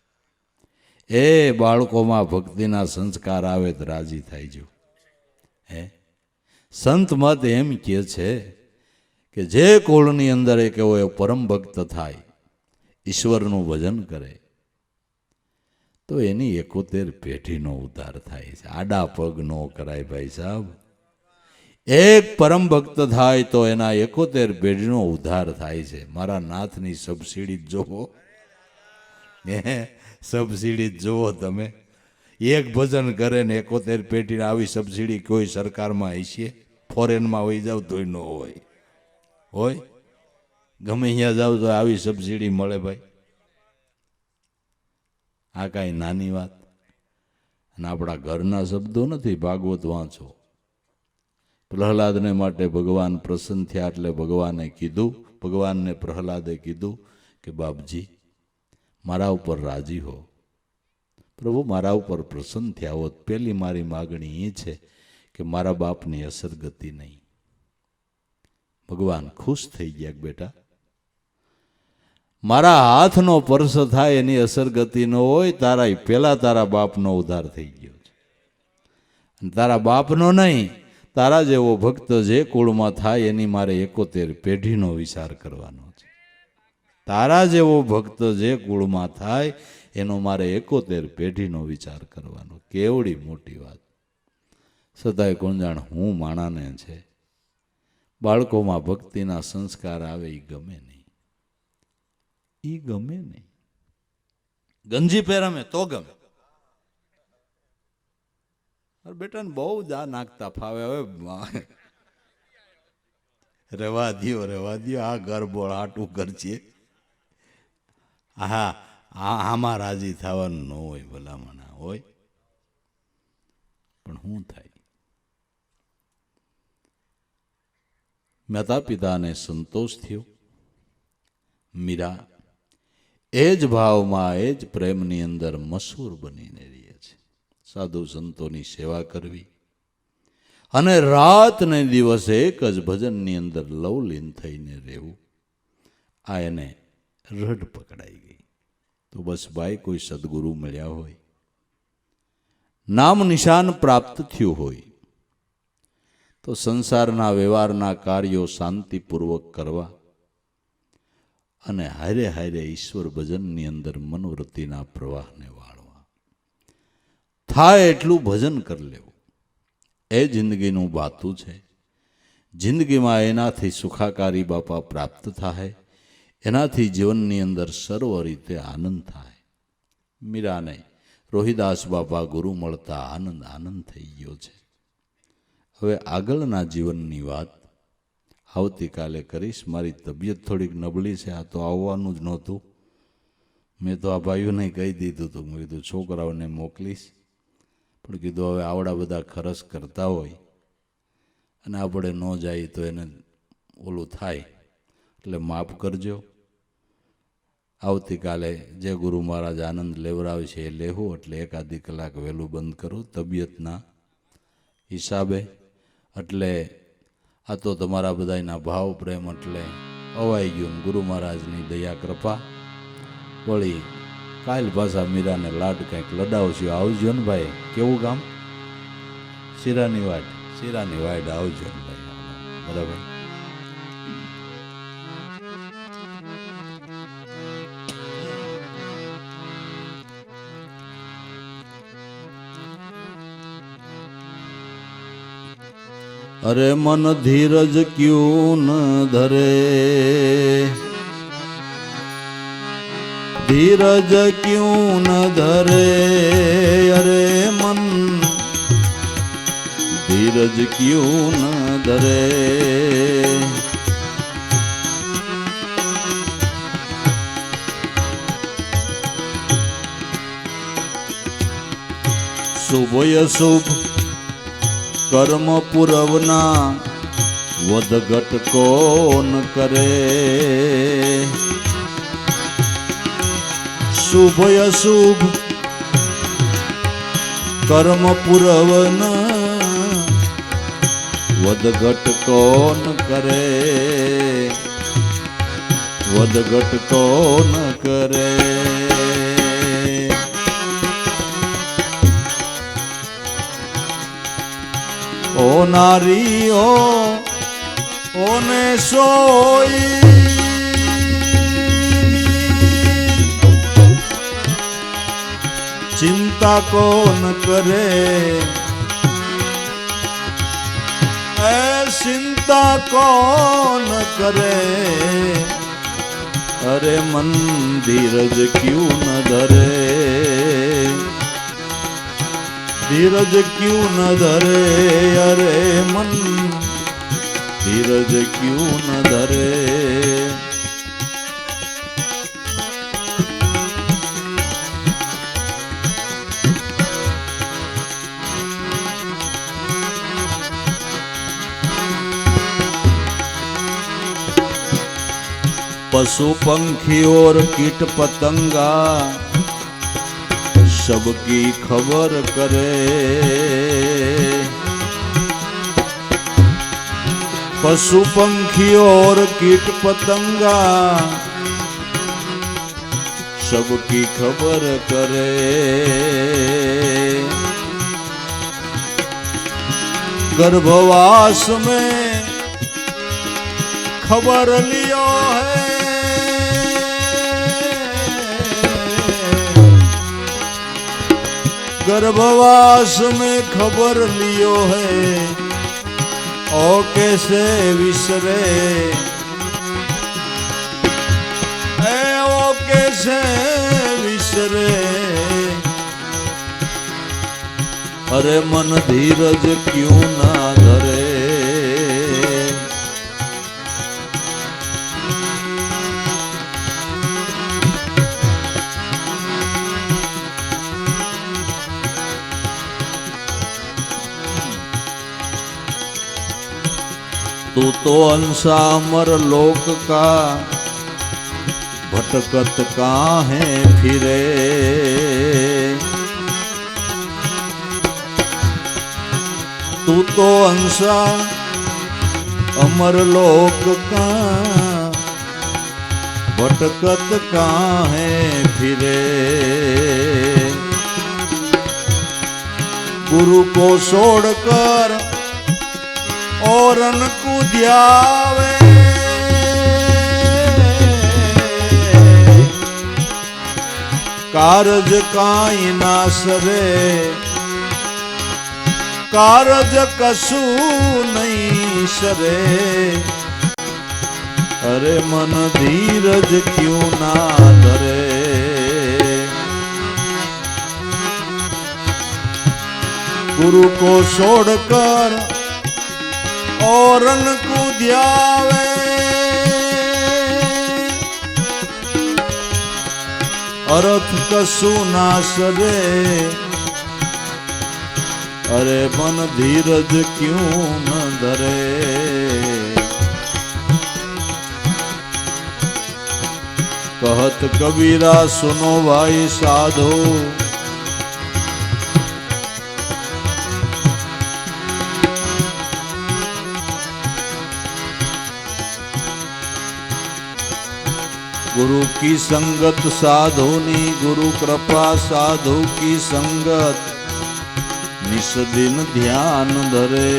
એ બાળકોમાં ભક્તિના સંસ્કાર આવે તો રાજી થાય જો. સંત મત એમ કહે છે કે જે કુળની અંદર એક એવો પરમ ભક્ત થાય, ઈશ્વરનું ભજન કરે, તો એની 71 પેઢીનો ઉદ્ધાર થાય છે. આડા પગ નો કરાય ભાઈ સાહેબ. એક પરમ ભક્ત થાય તો એના 71 પેઢીનો ઉદ્ધાર થાય છે. મારા નાથની સબસિડી જોવો, સબસિડી જોવો તમે. એક ભજન કરે ને 71 પેઢી આવી સબસિડી કોઈ સરકારમાં હશે? ફોરેનમાં હોય જાવ તોય ન હોય. હોય ગમે અહીંયા જાવ તો આવી સબસિડી મળે ભાઈ. આ કાંઈ નાની વાત. અને આપણા ઘરના શબ્દો નથી. ભાગવત વાંચો. પ્રહલાદને માટે ભગવાન પ્રસન્ન થયા એટલે ભગવાને કીધું, ભગવાનને પ્રહલાદે કીધું કે બાપજી મારા ઉપર રાજી હો. પ્રભુ મારા ઉપર પ્રસન્ન થયા હોત. પહેલી મારી માગણી એ છે કે મારા બાપની અસરગતિ નહીં. ભગવાન ખુશ થઈ ગયા. બેટા મારા હાથનો પરસ થાય એની અસરગતિ ન હોય, તારા પેલા તારા બાપનો ઉદ્ધાર થઈ ગયો છે. તારા બાપનો નહીં, તારા જેવો ભક્ત જે કુળમાં થાય એની મારે 71 પેઢીનો વિચાર કરવાનો છે. તારા જેવો ભક્ત જે કુળમાં થાય એનો મારે 71 પેઢીનો વિચાર કરવાનો. કેવડી મોટી વાત. છતાંય કોણ જાણ હું માણાને છે બાળકોમાં ભક્તિના સંસ્કાર આવે એ ગમે નહીં. એ ગમે નહીં. ગંજી પહેરામે તો ગમે. બેટાને બહુ જા નાખતા ફાવે. હવે રેવા દો, રેવા દો. આ ગરબોળ આટું કરશે. હા આમાં રાજી થવાનું ન હોય. ભલામણ હોય પણ શું થાય? માતા પિતાને સંતોષ થયો. મીરા એ જ ભાવમાં, એ જ પ્રેમની અંદર મશહૂર બનીને રહે છે. સાધુ સંતોની સેવા કરવી, અને રાત ને દિવસ એક જ ભજનની અંદર લવલીન થઈને રહેવું, આ એને રઢ પકડાઈ ગઈ. તો બસ ભાઈ, કોઈ સદગુરુ મળ્યા હોય, નામ નિશાન પ્રાપ્ત થયું હોય, તો સંસારના વ્યવહારના કાર્યો શાંતિપૂર્વક કરવા અને હારે હારે ઈશ્વર ભજનની અંદર મનોવૃત્તિના પ્રવાહને વાળવા. થાય એટલું ભજન કરી લેવું, એ જિંદગીનું બાતું છે. જિંદગીમાં એનાથી સુખાકારી બાપા પ્રાપ્ત થાય, એનાથી જીવનની અંદર સર્વ રીતે આનંદ થાય. મીરાને રોહિદાસ બાપા ગુરુ મળતા આનંદ આનંદ થઈ ગયો છે. હવે આગળના જીવનની વાત આવતીકાલે કરીશ. મારી તબિયત થોડીક નબળી છે, આ તો આવવાનું જ નહોતું. મેં તો આ ભાઈઓને કહી દીધું હતું, મેં કીધું છોકરાઓને મોકલીશ, પણ કીધું હવે આવડા બધા ખર્ચ કરતા હોય અને આપણે ન જાય તો એને ઓલું થાય, એટલે માફ કરજો. આવતીકાલે જે ગુરુ મહારાજ આનંદ લેવડાવશે એ લેવું, એટલે એકાદી કલાક વહેલું બંધ કરું તબિયતના હિસાબે. એટલે આ તો તમારા બધાના ભાવ પ્રેમ એટલે અવાઈ ગયું. ગુરુ મહારાજની દયા કૃપા. વળી કાલ પાછા મીરાને લાડ કંઈક લડાવશું. આવજો ને ભાઈ. કેવું કામ? શીરાની વાડ આવજો ને ભાઈ. બરાબર. अरे मन धीरज क्यों न धरे, धीरज क्यों न धरे, अरे मन धीरज क्यों न धरे. શુભ કર્મ પુરવના વધઘટ કોણ કરે. શુભ અશુભ કર્મ પુરવના વધઘટ કોણ કરે, વધઘટ કોણ કરે. ओ नारी ओ ने सोई, चिंता कौन करे, ऐ चिंता कौन करे. अरे मन धीरज क्यों न धरे, धीरज क्यों न धरे, अरे मन धीरज क्यों न धरे. पशु पंखी और कीट पतंगा सबकी खबर करे. पशु पंखी और कीट पतंगा सबकी खबर करे. गर्भवास में खबर लियो है, गर्भवास में खबर लियो है, ओ कैसे विसरे, ओ कैसे विसरे. अरे मन धीरज क्यों ना धरे, तू तो अंशा अमर लोक का भटकत काहे फिरे. तू तो अंसा अमर लोक का भटकत काहे फिरे। गुरु को छोड़कर औरन को ध्यावे, कारज काई ना सरे, कारज कसू नहीं सरे। अरे मन धीरज क्यों ना धरे। गुरु को छोड़कर औरन को ध्यावे, अर्थ कसु ना सरे। अरे मन धीरज क्यों न धरे। कहत कबीरा सुनो भाई साधो, गुरु की संगत साधुनी, गुरु कृपा साधु की संगत, निस दिन ध्यान धरे।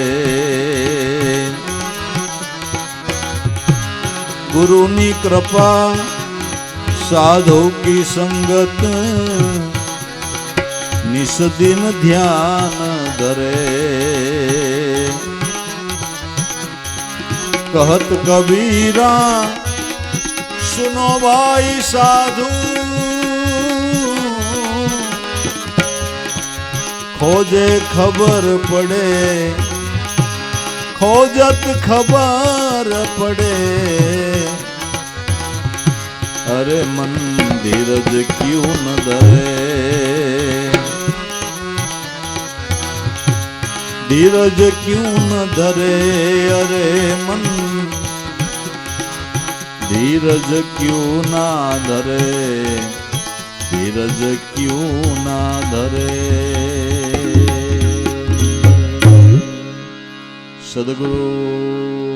गुरु नी कृपा साधु की संगत, निस दिन ध्यान धरे। कहत कबीरा सुनो भाई साधु, खोजे खबर पड़े, खोजत खबर पड़े। अरे मन धीरज क्यों न धरे। धीरज क्यों न धरे। अरे मन धीरज क्यों ना धरे। धीरज क्यों ना धरे। सद्गुरु